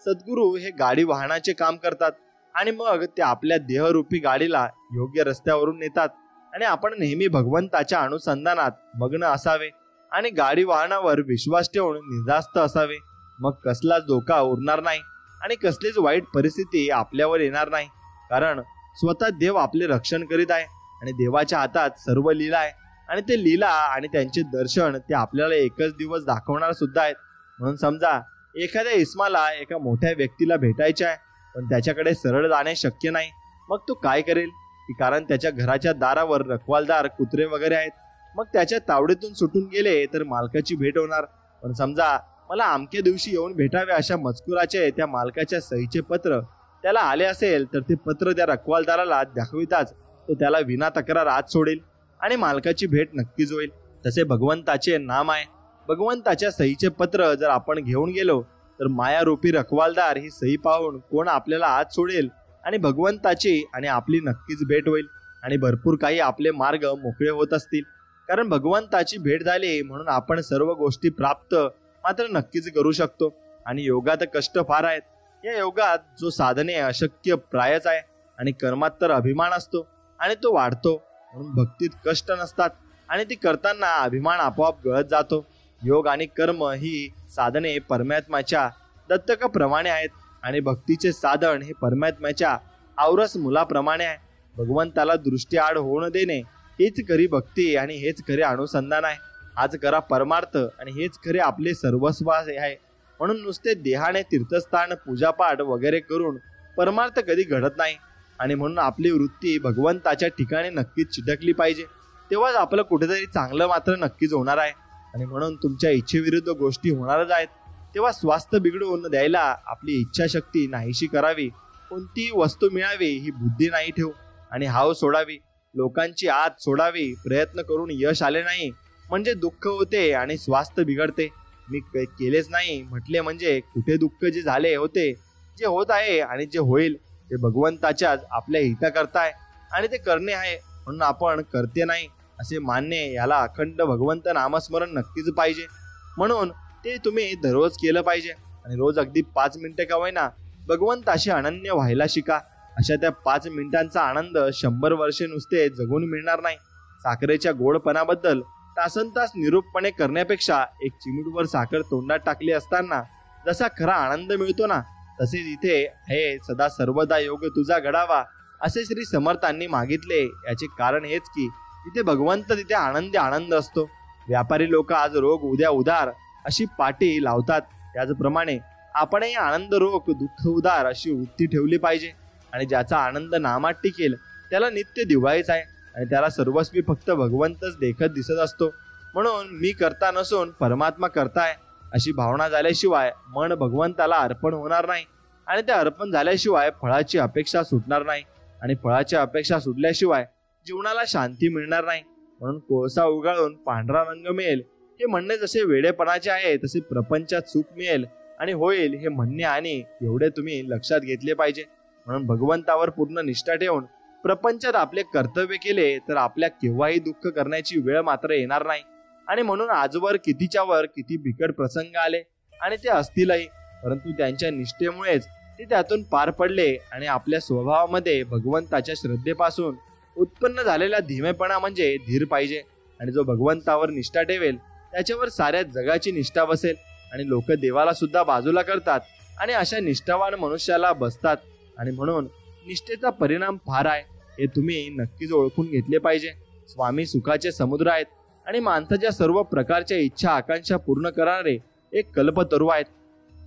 सद्गुरू हे गाडी वाहनाचे काम करतात आणि मग ते आपल्या देहरूपी गाडीला योग्य रस्त्यावरून नेतात. आणि आपण नेहमी भगवंताच्या अनुसंधानात मग्न असावे आणि गाडी वाहनावर विश्वास ठेवून निर्धास्त असावे. मग कसलाच धोका उरणार नाही आणि कसलीच वाईट परिस्थिती आपल्यावर येणार नाही. कारण स्वतः देव आपले रक्षण करीत आहे आणि देवाच्या हातात सर्व लीला आहे आणि ते लीला आणि त्यांचे दर्शन ते आपल्याला एकच दिवस दाखवणार सुद्धा आहेत. म्हणून समजा एखाद्या इस्माला एका मोठ्या व्यक्तीला भेटायचे आहे, पण त्याच्याकडे सरळ जाणे शक्य नाही. मग तो काय करेल की कारण त्याच्या घराच्या दारावर रखवालदार, कुत्रे वगैरे आहेत. मग त्याच्या तावडीतून सुटून गेले तर मालकाची भेट होणार. पण समजा मला अमक्या दिवशी येऊन भेटावे अशा मजकुराचे त्या मालकाच्या सहीचे पत्र त्याला आले असेल तर ते पत्र त्या रखवालदाराला दाखविताच तो त्याला विना तक्रार आत सोडेल आणि मालकाची भेट नक्कीच होईल. तसे भगवंताचे नाम आहे. भगवंताच्या सहीचे पत्र जर आपण घेऊन गेलो तर मायारूपी रखवालदार ही सही पाहून कोण आपल्याला आत सोडेल आणि भगवंताची आणि आपली नक्कीच भेट होईल आणि भरपूर काही आपले मार्ग मोकळे होत असतील. कारण भगवंताची भेट झाली म्हणून आपण सर्व गोष्टी प्राप्त मात्र नक्कीच करू शकतो. आणि योगात कष्ट फार आहेत. या योगात जो साधने अशक्य प्रायच आहे आणि कर्मात तर अभिमान असतो आणि तो वाढतो. म्हणून भक्तीत कष्ट नसतात आणि ती करताना अभिमान आपोआप गळत जातो. योग आणि कर्म ही साधने परमात्म्याच्या दत्तकाप्रमाणे आहेत आणि भक्तीचे साधन हे परमात्म्याच्या औरस मुलाप्रमाणे आहे. भगवंताला दृष्टी आड होऊ न देणे हेच खरी भक्ती आणि हेच खरे अनुसंधान आहे. हाच खरा परमार्थ आणि हेच खरे आपले सर्वस्व आहे. म्हणून नुसते देहाने तीर्थस्थान, पूजापाठ वगैरे करून परमार्थ कधी घडत नाही. आणि म्हणून आपली वृत्ती भगवंताच्या ठिकाणी नक्कीच चिटकली पाहिजे. तेव्हाच आपलं कुठेतरी चांगलं मात्र नक्कीच होणार आहे. आणि म्हणून तुमच्या इच्छेविरुद्ध गोष्टी होणारच आहेत. तेव्हा स्वास्थ्य बिघडवून द्यायला आपली इच्छाशक्ती नाहीशी करावी. कोणतीही वस्तू मिळावी ही बुद्धी नाही ठेवू आणि हाव सोडावी. लोकांची आत सोडावी. प्रयत्न करून यश आले नाही म्हणजे दुःख होते आणि स्वास्थ्य बिघडते. मी केलेच नाही म्हटले म्हणजे कुठे दुःख जे झाले होते, जे होत आहे आणि जे होईल ते भगवंताच्याच आपल्या हिताकरता आहे आणि ते करणे आहे. म्हणून आपण करते नाही असे मानणे, याला अखंड भगवंत नामस्मरण नक्कीच पाहिजे. म्हणून ते तुम्ही दररोज केलं पाहिजे आणि रोज अगदी 5 मिनिटं का होईना भगवंताशी अनन्य व्हायला शिका. अशा त्या 5 मिनिटांचा आनंद 100 वर्षे नुसते जगून मिळणार नाही. साखरेच्या गोडपणाबद्दल तासनतास निरूपपणे करण्यापेक्षा एक चिमूटभर साखर तोंडात टाकली असताना जसा खरा आनंद मिळतो ना, तसेच इथे हे सदा सर्वदा योग तुझा घडावा असे श्री समर्थांनी मागितले. याचे कारण हेच की तिथे भगवंत, तिथे आनंद असतो. व्यापारी लोक आज रोग उद्या उधार अशी पाटी लावतात. त्याचप्रमाणे आपणही आनंद रोग दुःख उधार अशी वृत्ती ठेवली पाहिजे. आणि ज्याचा आनंद नामात टिकेल त्याला नित्य दिवाळीच आहे आणि त्याला सर्वस्वी फक्त भगवंतच देखत दिसत असतो. म्हणून मी करता नसून परमात्मा करताय अशी भावना झाल्याशिवाय मन भगवंताला अर्पण होणार नाही आणि ते अर्पण झाल्याशिवाय फळाची अपेक्षा सुटणार नाही आणि फळाची अपेक्षा सुटल्याशिवाय जीवनाला शांती मिळणार नाही. म्हणून कोळसा उगाळून पांढरा रंग मिळेल हे म्हणणे जसे वेडेपणाचे आहे, तसे प्रपंचात सुख मिळेल आणि होईल हे म्हणणे आणि एवढे तुम्ही लक्षात घेतले पाहिजे. म्हणून भगवंतावर पूर्ण निष्ठा ठेवून प्रपंचात आपले कर्तव्य केले तर आपल्या केव्हाही दुःख करण्याची वेळ मात्र येणार नाही. आणि म्हणून आजवर कितीच्या वर किती बिकट प्रसंग आले आणि ते असतीलही, परंतु त्यांच्या निष्ठेमुळेच ते त्यातून पार पडले. आणि आपल्या स्वभावामध्ये भगवंताच्या श्रद्धेपासून उत्पन्न झालेला धीमेपणा म्हणजे धीर पाहिजे. आणि जो भगवंतावर निष्ठा ठेवेल त्याच्यावर साऱ्या जगाची निष्ठा बसेल आणि लोक देवाला सुद्धा बाजूला करतात आणि अशा निष्ठावान मनुष्याला बसतात. आणि म्हणून निष्ठेचा परिणाम फार आहे हे तुम्ही नक्कीच ओळखून घेतले पाहिजे. स्वामी सुखाचे समुद्र आहेत आणि माणसाच्या सर्व प्रकारच्या इच्छा आकांक्षा पूर्ण करणारे एक कल्पतरू आहेत.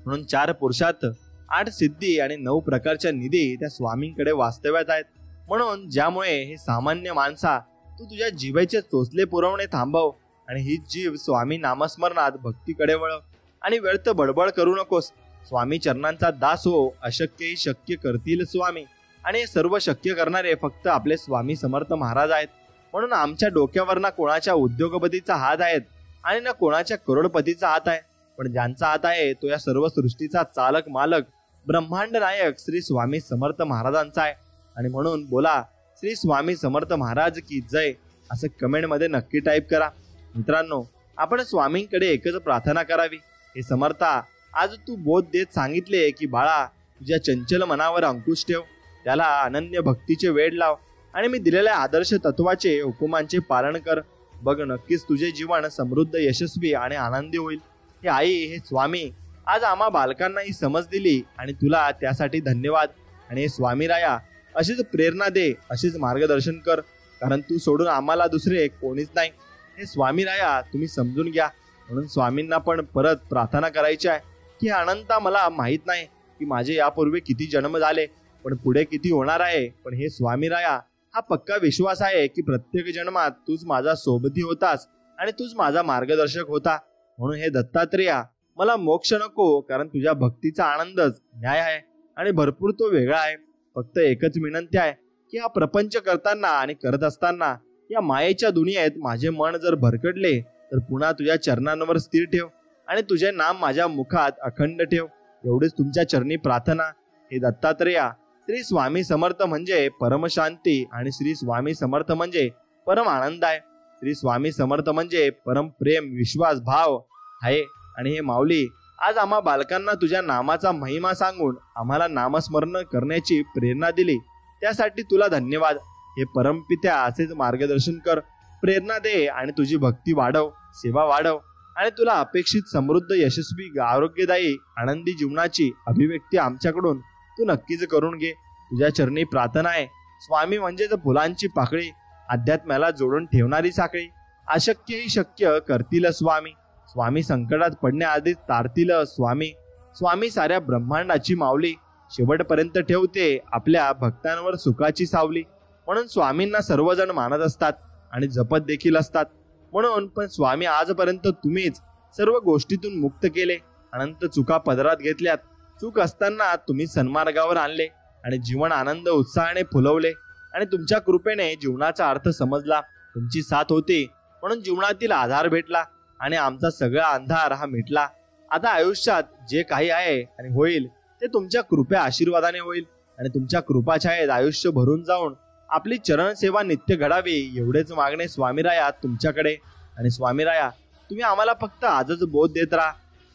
म्हणून 4 पुरुषार्थ 8 सिद्धी आणि 9 प्रकारच्या निधी त्या स्वामींकडे वास्तव्यात आहेत. म्हणून ज्यामुळे हे सामान्य माणसा तू तुझ्या जीवेचे चोचले पुरवणे थांबव आणि ही जीव स्वामी नामस्मरणात भक्तीकडे वळव आणि व्यर्थ बडबड करू नकोस. स्वामी चरणांचा दास हो. अशक्यही शक्य करतील स्वामी आणि हे सर्व शक्य करणारे फक्त आपले स्वामी समर्थ महाराज आहेत. म्हणून आमच्या डोक्यावर ना कोणाच्या उद्योगपतीचा हात आहेत आणि ना कोणाच्या करोडपतीचा हात आहे, पण ज्यांचा हात आहे तो या सर्व सृष्टीचा चालक मालक ब्रह्मांड नायक श्री स्वामी समर्थ महाराजांचा आहे. आणि म्हणून बोला श्री स्वामी समर्थ महाराज की जय असं कमेंटमध्ये नक्की टाईप करा. मित्रांनो, आपण स्वामींकडे एकच प्रार्थना करावी. हे समर्था, आज तू बोध देत सांगितले की बाळा तुझ्या चंचल मनावर अंकुश ठेव, त्याला अनन्य भक्तीचे वेड लाव आणि मी दिलेल्या आदर्श तत्वाचे हुकुमांचे पालन कर. बघ, नक्कीच तुझे जीवन समृद्ध, यशस्वी आणि आनंदी होईल. हे आई, हे स्वामी, आज आम्हा बालकांना ही समज दिली आणि तुला त्यासाठी धन्यवाद. आणि हे स्वामी राया, अशीच प्रेरणा दे, अशीच मार्गदर्शन कर, कारण तू सोडून आम्हाला दुसरे कोणीच नाही. हे स्वामी राया, तुम्ही समजून घ्या. म्हणून स्वामींना पण परत प्रार्थना करायची आहे की अनंता, मला माहीत नाही की माझे यापूर्वी किती जन्म झाले, पण पुढे किती होणार आहे. पण हे स्वामी राया, हा पक्का विश्वास आहे की प्रत्येक जन्मात तूच माझा सोबती होतास आणि तूच माझा मार्गदर्शक होता. म्हणून हे दत्तात्रेया, मला मोक्ष नको, कारण तुझ्या भक्तीचा आनंदच न्याय आहे आणि भरपूर तो वेगळा आहे. फक्त एकच विनंती आहे की हा प्रपंच करताना आणि करत असताना या मायेच्या दुनियेत माझे मन जर भरकटले तर पुन्हा तुझ्या चरणांवर स्थिर ठेव आणि तुझे नाम माझ्या मुखात अखंड ठेव. एवढीच तुमच्या चरणी प्रार्थना. हे दत्तात्रेया, श्री स्वामी समर्थ म्हणजे परमशांती आणि श्री स्वामी समर्थ म्हणजे परम आनंद आहे. श्री स्वामी समर्थ म्हणजे परम प्रेम, विश्वास, भाव आहे. आणि हे माऊली, आज आम्हा बालकांना तुझ्या नामाचा महिमा सांगून आम्हाला नामस्मरण करण्याची प्रेरणा दिली, त्यासाठी तुला धन्यवाद. हे परमपित्या, असेच मार्गदर्शन कर, प्रेरणा दे आणि तुझी भक्ती वाढव, सेवा वाढव आणि तुला अपेक्षित समृद्ध, यशस्वी, आरोग्यदायी, आनंदी जीवनाची अभिव्यक्ती आमच्याकडून तू नक्कीच करून घे. तुझ्या चरणी प्रार्थना आहे. स्वामी म्हणजेच फुलांची पाकळी, अध्यात्माला जोडून ठेवणारी साखळी. अशक्यही शक्य करतील स्वामी. स्वामी संकटात पडण्याआधीच तारतील स्वामी. स्वामी साऱ्या ब्रह्मांडाची माऊली, शेवटपर्यंत ठेवते आपल्या भक्तांवर सुखाची सावली. म्हणून स्वामींना सर्वजण मानत असतात आणि जपत देखील असतात. म्हणून पण स्वामी, आजपर्यंत तुम्हीच सर्व गोष्टीतून मुक्त केले, अनंत चुका पदरात घेतल्यात. चूक असताना तुम्ही सन्मार्गावर आणले आणि जीवन आनंद उत्साहाने फुलवले आणि तुमच्या कृपेने जीवनाचा अर्थ समजला. तुमची साथ होती म्हणून जीवनातील आधार भेटला आणि आमचा सगळा अंधार हा मिटला. आता आयुष्यात जे काही आहे आणि होईल ते तुमच्या कृपा आशीर्वादाने होईल आणि तुमच्या कृपाछायेत आयुष्य भरून जाऊन आपली चरण सेवा नित्य घडावी, एवढेच मागणे स्वामीराया तुमच्याकडे. आणि स्वामीराया, तुम्ही आम्हाला फक्त आजच बोध देत राहा,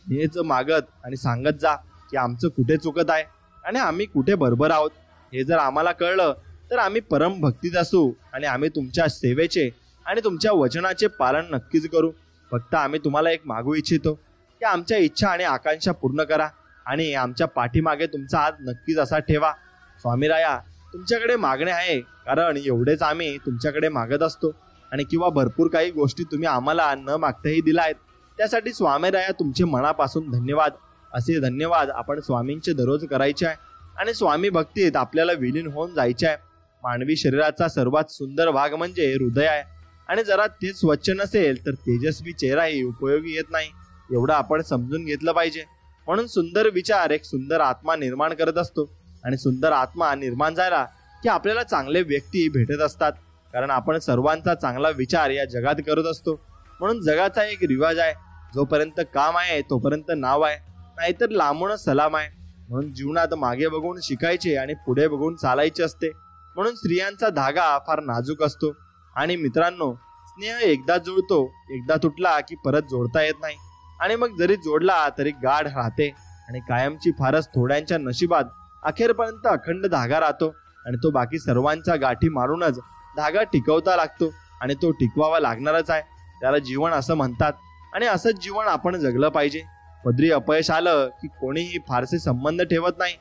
हेच मागत आणि सांगत जा की आमचं कुठे चुकत आहे आणि आम्ही कुठे बरोबर आहोत. हे जर आम्हाला कळलं तर आम्ही परम भक्तीत असू आणि आम्ही तुमच्या सेवेचे आणि तुमच्या वचनाचे पालन नक्कीच करू. फक्त आम्ही तुम्हाला एक मागू इच्छितो की आमच्या इच्छा आणि आकांक्षा पूर्ण करा आणि आमच्या पाठीमागे तुमचा हात नक्कीच असा ठेवा. स्वामीराया, तुमच्याकडे मागणे आहे, कारण एवढेच आम्ही तुमच्याकडे मागत असतो आणि किंवा भरपूर काही गोष्टी तुम्ही आम्हाला न मागताही दिल्या आहेत. त्यासाठी स्वामीराया तुमचे मनापासून धन्यवाद. असे धन्यवाद आपण स्वामींचे दररोज करायचे आहे आणि स्वामी भक्तीत आपल्याला विलीन होऊन जायचे आहे. मानवी शरीराचा सर्वात सुंदर भाग म्हणजे हृदय आहे आणि जरा ते स्वच्छ नसेल तर तेजस्वी चेहराही उपयोगी येत नाही, एवढं आपण समजून घेतलं पाहिजे. म्हणून सुंदर विचार एक सुंदर आत्मा निर्माण करत असतो आणि सुंदर आत्मा निर्माण झाला की आपल्याला चांगले व्यक्ती भेटत असतात, कारण आपण सर्वांचा चांगला विचार या जगात करत असतो. म्हणून जगाचा एक रिवाज आहे, जोपर्यंत काम आहे तोपर्यंत नाव आहे, नाहीतर लांबून सलाम आहे. म्हणून जीवनात मागे बघून शिकायचे आणि पुढे बघून चालायचे असते. म्हणून स्त्रियांचा धागा फार नाजूक असतो आणि मित्रांनो, स्नेह एकदा जुळतो, एकदा तुटला की परत जोडता येत नाही आणि मग जरी जोडला तरी गाढ राहते आणि कायमची फारच थोड्यांच्या नशिबात अखेरपर्यंत अखंड धागा राहतो आणि तो बाकी सर्वांच्या गाठी मारूनच धागा टिकवता लागतो. आणि तो टिकवावा लागणारच आहे. त्याला जीवन असं म्हणतात आणि असंच जीवन आपण जगलं पाहिजे. पदरी अपयश आलं की कोणीही फारसे संबंध ठेवत नाही.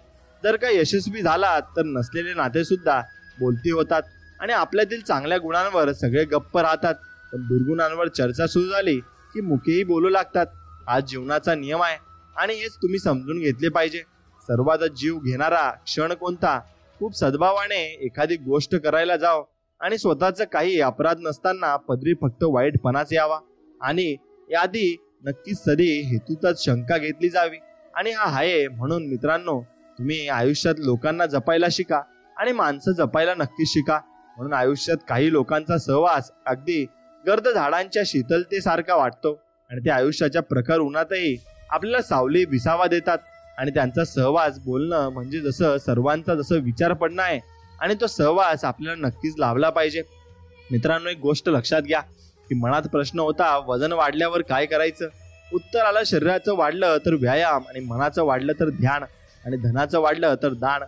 जर का यशस्वी झाला तर नसलेले नाते सुद्धा बोलती होतात आणि आपल्यातील चांगल्या गुणांवर सगळे गप्प राहतात. पण दुर्गुणांवर चर्चा सुरू झाली की मुखेही बोलू लागतात. हा जीवनाचा नियम आहे आणि हेच तुम्ही समजून घेतले पाहिजे. सर्वात जीव घेणारा क्षण कोणता? खूप सद्भावाने एखादी गोष्ट करायला जाव आणि स्वतःच काही अपराध नसताना पदरी फक्त वाईटपणाच यावा आणि याआधी नक्कीच सदी हेतूतच शंका घेतली जावी. आणि हा आहे म्हणून मित्रांनो, तुम्ही आयुष्यात लोकांना जपायला शिका आणि माणसं जपायला नक्कीच शिका. म्हणून आयुष्यात काही लोकांचा सहवास अगदी गर्द झाडांच्या शीतलतेसारखा वाटतो आणि ते आयुष्याच्या प्रखर उन्हातही आपल्याला सावली विसावा देतात. आणि त्यांचा सहवास बोलणं म्हणजे जसं सर्वांचा जसं विचार पडणं आहे आणि तो सहवास आपल्याला नक्कीच लाभला पाहिजे. मित्रांनो, एक गोष्ट लक्षात घ्या की मनात प्रश्न होता वजन वाढल्यावर काय करायचं. उत्तर आलं शरीराचं वाढलं तर व्यायाम आणि मनाचं वाढलं तर ध्यान आणि धनाचं वाढलं तर दान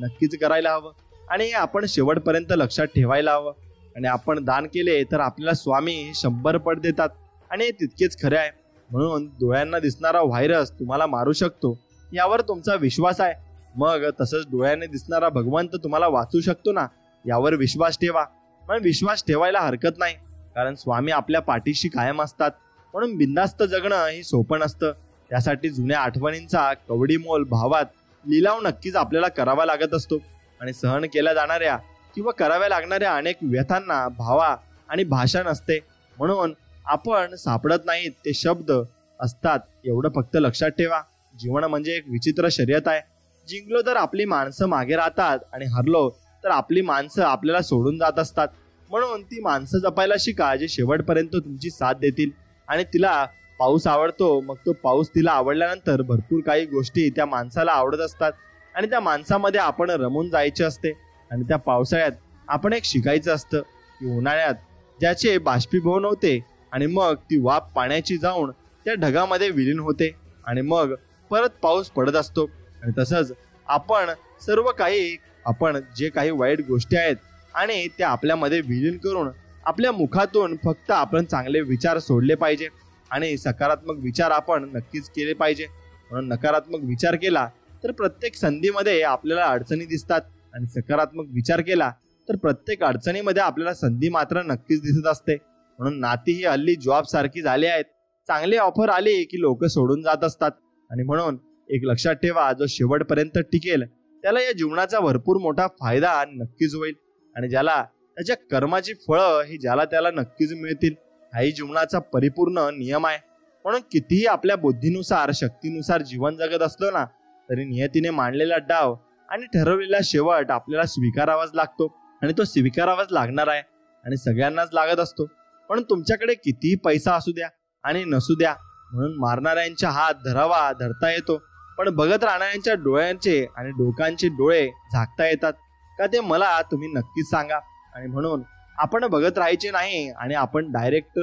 नक्कीच करायला हवं. आणि हे आपण शेवटपर्यंत लक्षात ठेवायला हवं. आणि आपण दान केले तर आपल्याला स्वामी 100 पट देतात आणि हे तितकेच खरे आहे. म्हणून डोळ्यांना दिसणारा व्हायरस तुम्हाला मारू शकतो यावर तुमचा विश्वास आहे. मग तसंच डोळ्याने दिसणारा भगवंत तुम्हाला वाचू शकतो ना, यावर विश्वास ठेवा. पण विश्वास ठेवायला हरकत नाही, कारण स्वामी आपल्या पाठीशी कायम असतात. म्हणून बिनधास्त जगणं ही सोपं नसतं. त्यासाठी जुन्या आठवणींचा कवडीमोल भावात लिलाव नक्कीच आपल्याला करावा लागत असतो. आणि सहन केल्या जाणाऱ्या किंवा कराव्या लागणाऱ्या अनेक व्यथांना भावा आणि भाषा नसते. म्हणून आपण सापडत नाहीत, ते शब्द असतात, एवढं फक्त लक्षात ठेवा. जीवन म्हणजे एक विचित्र शर्यत आहे. जिंकलो तर आपली माणसं मागे राहतात आणि हरलो तर आपली माणसं आपल्याला सोडून जात असतात. म्हणून ती माणसं जपायला शिका जे शेवटपर्यंत तुमची साथ देतील. आणि तिला पाऊस आवडतो, मग तो पाऊस तिला आवडल्यानंतर भरपूर काही गोष्टी त्या माणसाला आवडत असतात आणि त्या माणसामध्ये आपण रमून जायचे असते. आणि त्या पावसाळ्यात आपण एक शिकायचं असतं की उन्हाळ्यात ज्याचे बाष्पीभवन होते आणि मग ती वाफ पाण्याची जाऊन त्या ढगामध्ये विलीन होते आणि मग परत पाऊस पडत असतो. आणि तसंच आपण सर्व काही आपण जे काही वाईट गोष्टी आहेत आणि त्या आपल्यामध्ये विलीन करून आपल्या मुखातून फक्त आपण चांगले विचार सोडले पाहिजे आणि सकारात्मक विचार आपण नक्कीच केले पाहिजे. म्हणून नकारात्मक विचार केला तर प्रत्येक संधीमध्ये आपल्याला अडचणी दिसतात आणि सकारात्मक विचार केला तर प्रत्येक अडचणीमध्ये आपल्याला संधी मात्र नक्कीच दिसत असते. म्हणून नाती ही हल्ली जॉब सारखी झाली आहेत. चांगली ऑफर आली की लोक सोडून जात असतात. आणि म्हणून एक लक्षात ठेवा, जो शेवटपर्यंत टिकेल त्याला या जीवनाचा भरपूर मोठा फायदा नक्कीच होईल आणि ज्याला त्याच्या कर्माची फळं ही ज्याला त्याला नक्कीच मिळतील. हाही जीवनाचा परिपूर्ण नियम आहे. म्हणून कितीही आपल्या बुद्धीनुसार शक्तीनुसार जीवन जगत असलो ना, तरी नियतीने मांडलेला डाव आणि ठरवलेला शेवट आपल्याला स्वीकारावाच लागतो आणि तो स्वीकारावाच लागणार आहे आणि सगळ्यांनाच लागत असतो. पण तुमच्याकडे कितीही पैसा असू द्या आणि नसू द्या, म्हणून मारणाऱ्यांचा हात धरता येतो, पण बघत राहणाऱ्यांच्या डोळ्यांचे आणि डोकांचे डोळे झाकता येतात का, ते मला तुम्ही नक्कीच सांगा. आणि म्हणून आपण बघत राहायचे नाही आणि आपण डायरेक्ट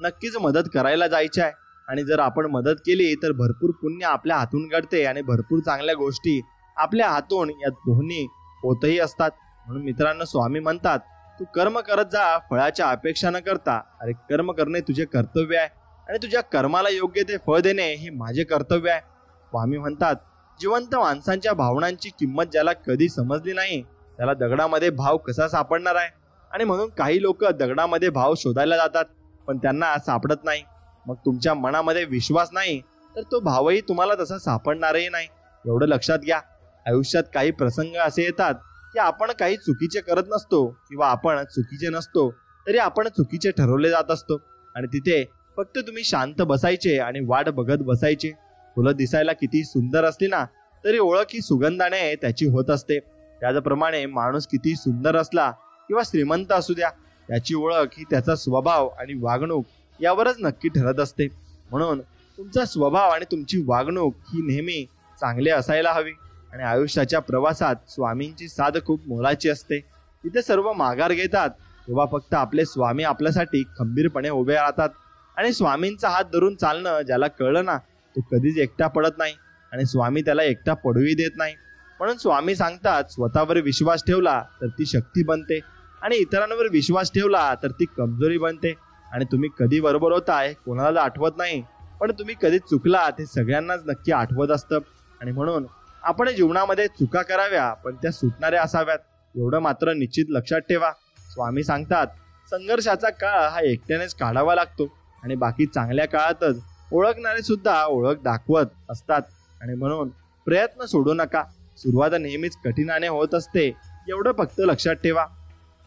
नक्कीच मदत करायला जायचे आहे. आणि जर आपण मदत केली तर भरपूर पुण्य आपल्या हातून घडते आणि भरपूर चांगल्या गोष्टी आपल्या हातून या दोन्ही होतही असतात. म्हणून मित्रांनो, स्वामी म्हणतात, तू कर्म करत जा, फळाच्या अपेक्षा न करता. अरे, कर्म करणे तुझे कर्तव्य आहे आणि तुझ्या कर्माला योग्य ते फळ देणे हे माझे कर्तव्य आहे. स्वामी म्हणतात, जिवंत माणसांच्या भावनांची किंमत ज्याला कधी समजली नाही त्याला दगडामध्ये भाव कसा सापडणार आहे. आणि म्हणून काही लोक दगडामध्ये भाव शोधायला जातात पण त्यांना सापडत नाही. मग तुमच्या मनामध्ये विश्वास नाही तर तो भावही तुम्हाला तसा सापडणारही नाही. एवढं लक्षात घ्या. आयुष्यात काही प्रसंग असे येतात की आपण काही चुकीचे करत नसतो किंवा आपण चुकीचे नसतो तरी आपण चुकीचे ठरवले जात असतो आणि तिथे फक्त तुम्ही शांत बसायचे आणि वाट बघत बसायचे. फुलं दिसायला किती सुंदर असली ना तरी ओळख ही सुगंधाने त्याची होत असते. त्याचप्रमाणे माणूस किती सुंदर असला किंवा श्रीमंत असू द्या, त्याची ओळख ही त्याचा स्वभाव आणि वागणूक यावरच नक्की ठरत असते. म्हणून तुमचा स्वभाव आणि तुमची वागणूक ही नेहमी चांगली असायला हवी. आणि आयुष्याच्या प्रवासात स्वामींची साथ खूप मोलाची असते. तिथे सर्व माघार घेतात तेव्हा फक्त आपले स्वामी आपल्यासाठी खंबीरपणे उभे राहतात. आणि स्वामींचा हात धरून चालणं ज्याला कळलं ना, तो कधीच एकटा पडत नाही आणि स्वामी त्याला एकटा पडूही देत नाही. म्हणून स्वामी सांगतात, स्वतःवर विश्वास ठेवला तर ती शक्ती बनते आणि इतरांवर विश्वास ठेवला तर ती कमजोरी बनते. आणि तुम्ही कधी बरोबर होताय कोणाला आठवत नाही, पण तुम्ही कधी चुकला ते सगळ्यांनाच नक्की आठवत असतं. आणि म्हणून आपण जीवनामध्ये चुका कराव्या, पण त्या सुटणाऱ्या असाव्यात एवढं मात्र निश्चित लक्षात ठेवा. स्वामी सांगतात, संघर्षाचा काळ हा एकट्यानेच काढावा लागतो आणि बाकी चांगल्या काळातच ओळखणारे सुद्धा ओळख दाखवत असतात. आणि म्हणून प्रयत्न सोडू नका. सुरुवात नेहमीच कठीणाने होत असते, एवढं फक्त लक्षात ठेवा.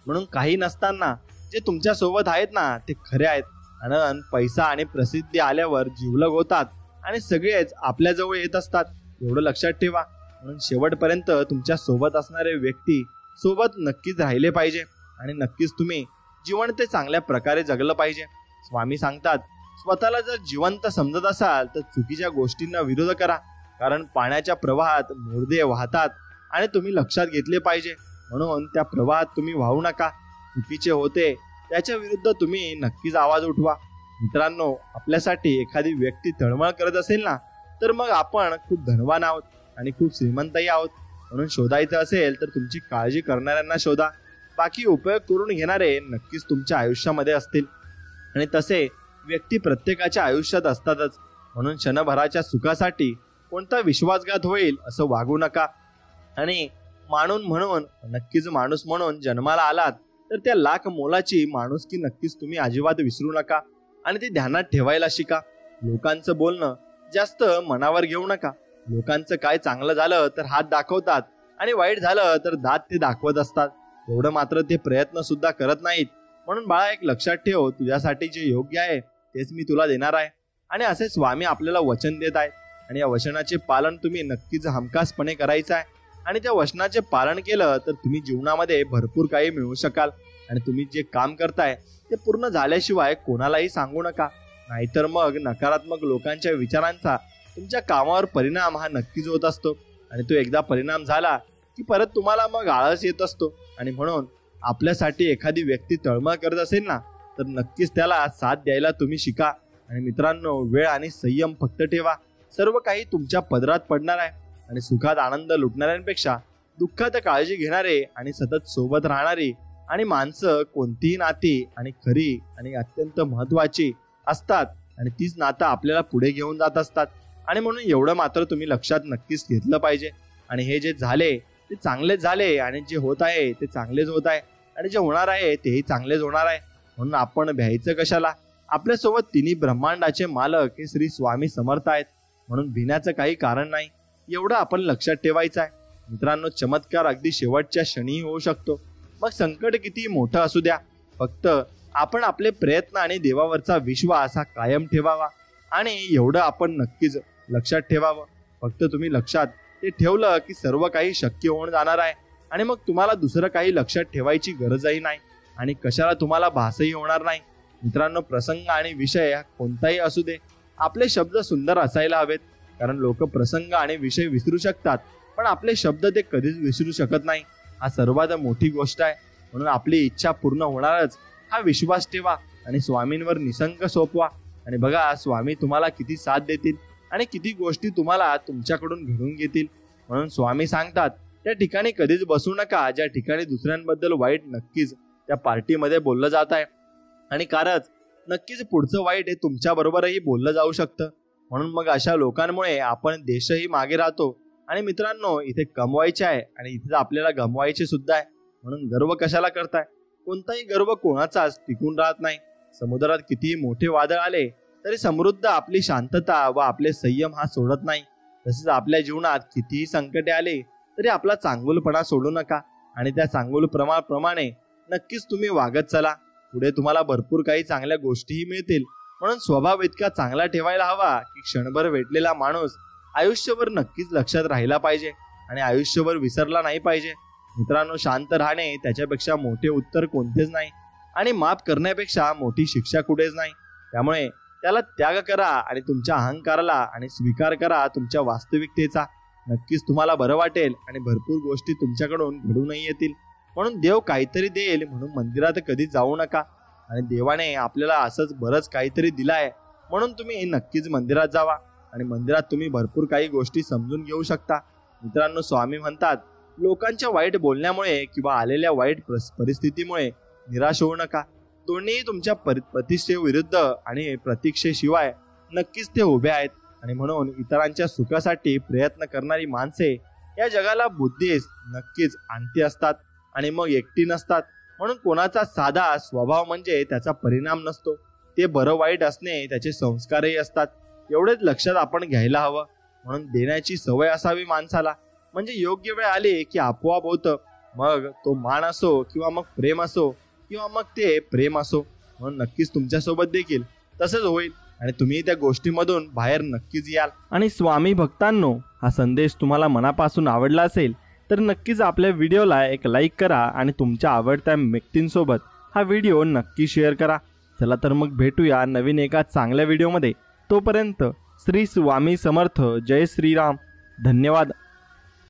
म्हणून काही नसताना जे तुमच्या सोबत आहेत ना ते खरे आहेत. आणि पैसा आणि प्रसिद्धी आल्यावर जिवलग होतात आणि सगळेच आपल्या जवळ येत असतात, एवढं लक्षात ठेवा. म्हणून शेवटपर्यंत तुमच्या सोबत असणारे व्यक्ती सोबत नक्कीच राहिले पाहिजे आणि नक्कीच तुम्ही जीवन ते चांगल्या प्रकारे जगलं पाहिजे. स्वामी सांगतात, स्वतःला जर जिवंत समजत असाल तर चुकीच्या गोष्टींना विरोध करा, कारण पाण्याच्या प्रवाहात मोडदे वाहतात आणि तुम्ही लक्षात घेतले पाहिजे. म्हणून त्या प्रवाहात तुम्ही वाहू नका. चुकीचे होते त्याच्या विरुद्ध तुम्ही नक्कीच आवाज उठवा. मित्रांनो, आपल्यासाठी एखादी व्यक्ती तळमळ करत असेल ना तर मग आपण खूप धनवान आहोत आणि खूप श्रीमंतही आहोत. म्हणून शोधायचं असेल तर तुमची काळजी करणाऱ्यांना शोधा. बाकी उपयोग करून घेणारे नक्कीच तुमच्या आयुष्यामध्ये असतील आणि तसे व्यक्ती प्रत्येकाच्या आयुष्यात असतातच. म्हणून क्षणभराच्या सुखासाठी कोणता विश्वासघात होईल असं वागू नका. आणि म्हणून नक्कीच माणूस म्हणून जन्माला आलात तर त्या लाख मोलाची माणुसकी नक्कीच तुम्ही अजिबात विसरू नका आणि ती ध्यानात ठेवायला शिका. लोकांचं बोलणं जास्त मनावर घेऊ नका. लोकांचं काय चांगलं झालं तर हात दाखवतात आणि वाईट झालं तर दात ते दाखवत असतात, एवढं मात्र ते प्रयत्न सुद्धा करत नाहीत. म्हणून बाळा, एक लक्षात ठेव, तुझ्यासाठी जे योग्य आहे तेच मी तुला देणार आहे. आणि असे स्वामी आपल्याला वचन देत आहेत आणि या वचनाचे पालन तुम्ही नक्कीच हमखासपणे करायचं आहे. आणि त्या वचनाचे पालन केलं तर तुम्ही जीवनामध्ये भरपूर काही मिळवू शकाल. आणि तुम्ही जे काम करताय ते पूर्ण झाल्याशिवाय कोणालाही सांगू नका, नाहीतर मग नकारात्मक लोकांच्या विचारांचा तुमच्या कामावर परिणाम हा नक्कीच होत असतो. आणि तो एकदा परिणाम झाला की परत तुम्हाला मग आळस येत असतो. आणि म्हणून आपल्यासाठी एखादी व्यक्ती तळमळ करत असेल ना तर नक्कीच त्याला साथ द्यायला तुम्ही शिका. आणि मित्रांनो, वेळ आणि संयम फक्त ठेवा. सर्व काही तुमच्या पदरात पडणार आहे. आणि सुखात आनंद लुटणाऱ्यांपेक्षा दुःखात काळजी घेणारे आणि सतत सोबत राहणारी आणि माणसं कोणतीही नाती आणि खरी आणि अत्यंत महत्वाची असतात. आणि तीच नातं आपल्याला पुढे घेऊन जात असतात. आणि म्हणून एवढं मात्र तुम्ही लक्षात नक्कीच घेतलं पाहिजे. आणि हे जे झाले ते चांगलेच झाले आणि जे होत आहे ते चांगलेच होत आहे आणि जे होणार आहे तेही चांगलेच होणार आहे. म्हणून आपण भ्यायचं कशाला? आपल्यासोबत तिन्ही ब्रह्मांडाचे मालक हे श्री स्वामी समर्थ आहेत. म्हणून भिण्याचं काही कारण नाही, एवढं आपण लक्षात ठेवायचं आहे. मित्रांनो, चमत्कार अगदी शेवटच्या क्षणी होऊ शकतो. मग संकट किती मोठं असू द्या, फक्त आपण आपले प्रयत्न आणि देवावरचा विश्वास हा कायम ठेवावा. आणि एवढं आपण नक्कीच लक्षात ठेवावं. फक्त तुम्ही लक्षात ते ठेवलं की सर्व काही शक्य होऊन जाणार आहे. आणि मग तुम्हाला दुसरं काही लक्षात ठेवायची गरजही नाही आणि कशाला तुम्हाला भासही होणार नाही. मित्रांनो, प्रसंग आणि विषय हा कोणताही असू दे, आपले शब्द सुंदर असायला हवेत. कारण लोक प्रसंग आणि विषय विसरू शकतात, पण आपले शब्द ते कधीच विसरू शकत नाही. हा सर्वात मोठी गोष्ट आहे. म्हणून आपली इच्छा पूर्ण होणारच हा विश्वास ठेवा आणि स्वामींवर निसंग सोपवा. आणि बघा, स्वामी तुम्हाला किती साथ देतील आणि किती गोष्टी तुम्हाला तुमच्याकडून घडून घेतील. म्हणून स्वामी सांगतात, त्या ठिकाणी कधीच बसू नका ज्या ठिकाणी दुसऱ्यांबद्दल वाईट नक्कीच त्या पार्टीमध्ये बोललं जात आहे. आणि कारच नक्कीच पुढचं वाईट हे तुमच्या बरोबरही बोललं जाऊ शकतं. म्हणून मग अशा लोकांमुळे आपण देशही मागे राहतो. आणि मित्रांनो, इथे कमवायचे आहे आणि इथे आपल्याला गमवायचे सुद्धा आहे. म्हणून गर्व कशाला करताय? कोणताही गर्व कोणाचाच टिकून राहत नाही. समुद्रात कितीही मोठे वादळ आले तरी समृद्ध आपली शांतता व आपले संयम हा सोडत नाही. तसेच आपल्या जीवनात कितीही संकटे आले तरी आपला चांगुलपणा सोडू नका आणि त्या चांगुलपणाप्रमाणे नक्कीच तुम्ही वागत चला. पुढे तुम्हाला भरपूर काही चांगल्या गोष्टीही मिळतील. म्हणून स्वभाव इतका चांगला ठेवायला हवा की क्षणभर भेटलेला माणूस आयुष्यभर नक्कीच लक्षात राहिला पाहिजे आणि आयुष्यभर विसरला नाही पाहिजे. मित्रांनो, शांत राहणे त्याच्यापेक्षा मोठे उत्तर कोणतेच नाही आणि माफ करण्यापेक्षा मोठी शिक्षा कुठेच नाही. त्यामुळे त्याला त्याग करा आणि तुमच्या अहंकाराला आणि स्वीकार करा तुमच्या वास्तविकतेचा. नक्कीच तुम्हाला बरं वाटेल आणि भरपूर गोष्टी तुमच्याकडून घडूनही येतील. म्हणून देव काहीतरी देईल म्हणून मंदिरात कधी जाऊ नका. आणि देवाने आपल्याला असंच बरंच काहीतरी दिलं आहे म्हणून तुम्ही नक्कीच मंदिरात जावा आणि मंदिरात तुम्ही भरपूर काही गोष्टी समजून घेऊ शकता. मित्रांनो, स्वामी म्हणतात, लोकांच्या वाईट बोलण्यामुळे किंवा आलेल्या वाईट परिस्थितीमुळे निराश होऊ नका. दोन्ही तुमच्या प्रतिष्ठेविरुद्ध आणि प्रतीक्षेशिवाय नक्कीच ते उभे आहेत. आणि म्हणून इतरांच्या सुखासाठी प्रयत्न करणारी माणसे या जगाला बुद्धीस नक्कीच आणती असतात आणि मग एकटी नसतात. म्हणून कोणाचा साधा स्वभाव म्हणजे त्याचा परिणाम नसतो, ते बरं वाईट असणे त्याचे संस्कारही असतात. एवढेच लक्षात आपण घ्यायला हवं. म्हणून देण्याची सवय असावी माणसाला, म्हणजे योग्य वेळ आली की आपोआप होतं. मग तो मान असो किंवा मग प्रेम असो किंवा मग ते प्रेम असो. म्हणून नक्कीच तुमच्यासोबत देखील तसंच होईल आणि तुम्ही त्या गोष्टीमधून बाहेर नक्कीच याल. आणि स्वामी भक्तांनो, हा संदेश तुम्हाला मनापासून आवडला असेल तर नक्कीच आपल्या व्हिडिओला एक लाईक करा आणि तुमच्या आवडत्या व्यक्तींसोबत हा व्हिडिओ नक्की शेअर करा. चला तर मग भेटूया नवीन एका चांगल्या व्हिडिओमध्ये. तोपर्यंत श्री स्वामी समर्थ. जय श्रीराम. धन्यवाद.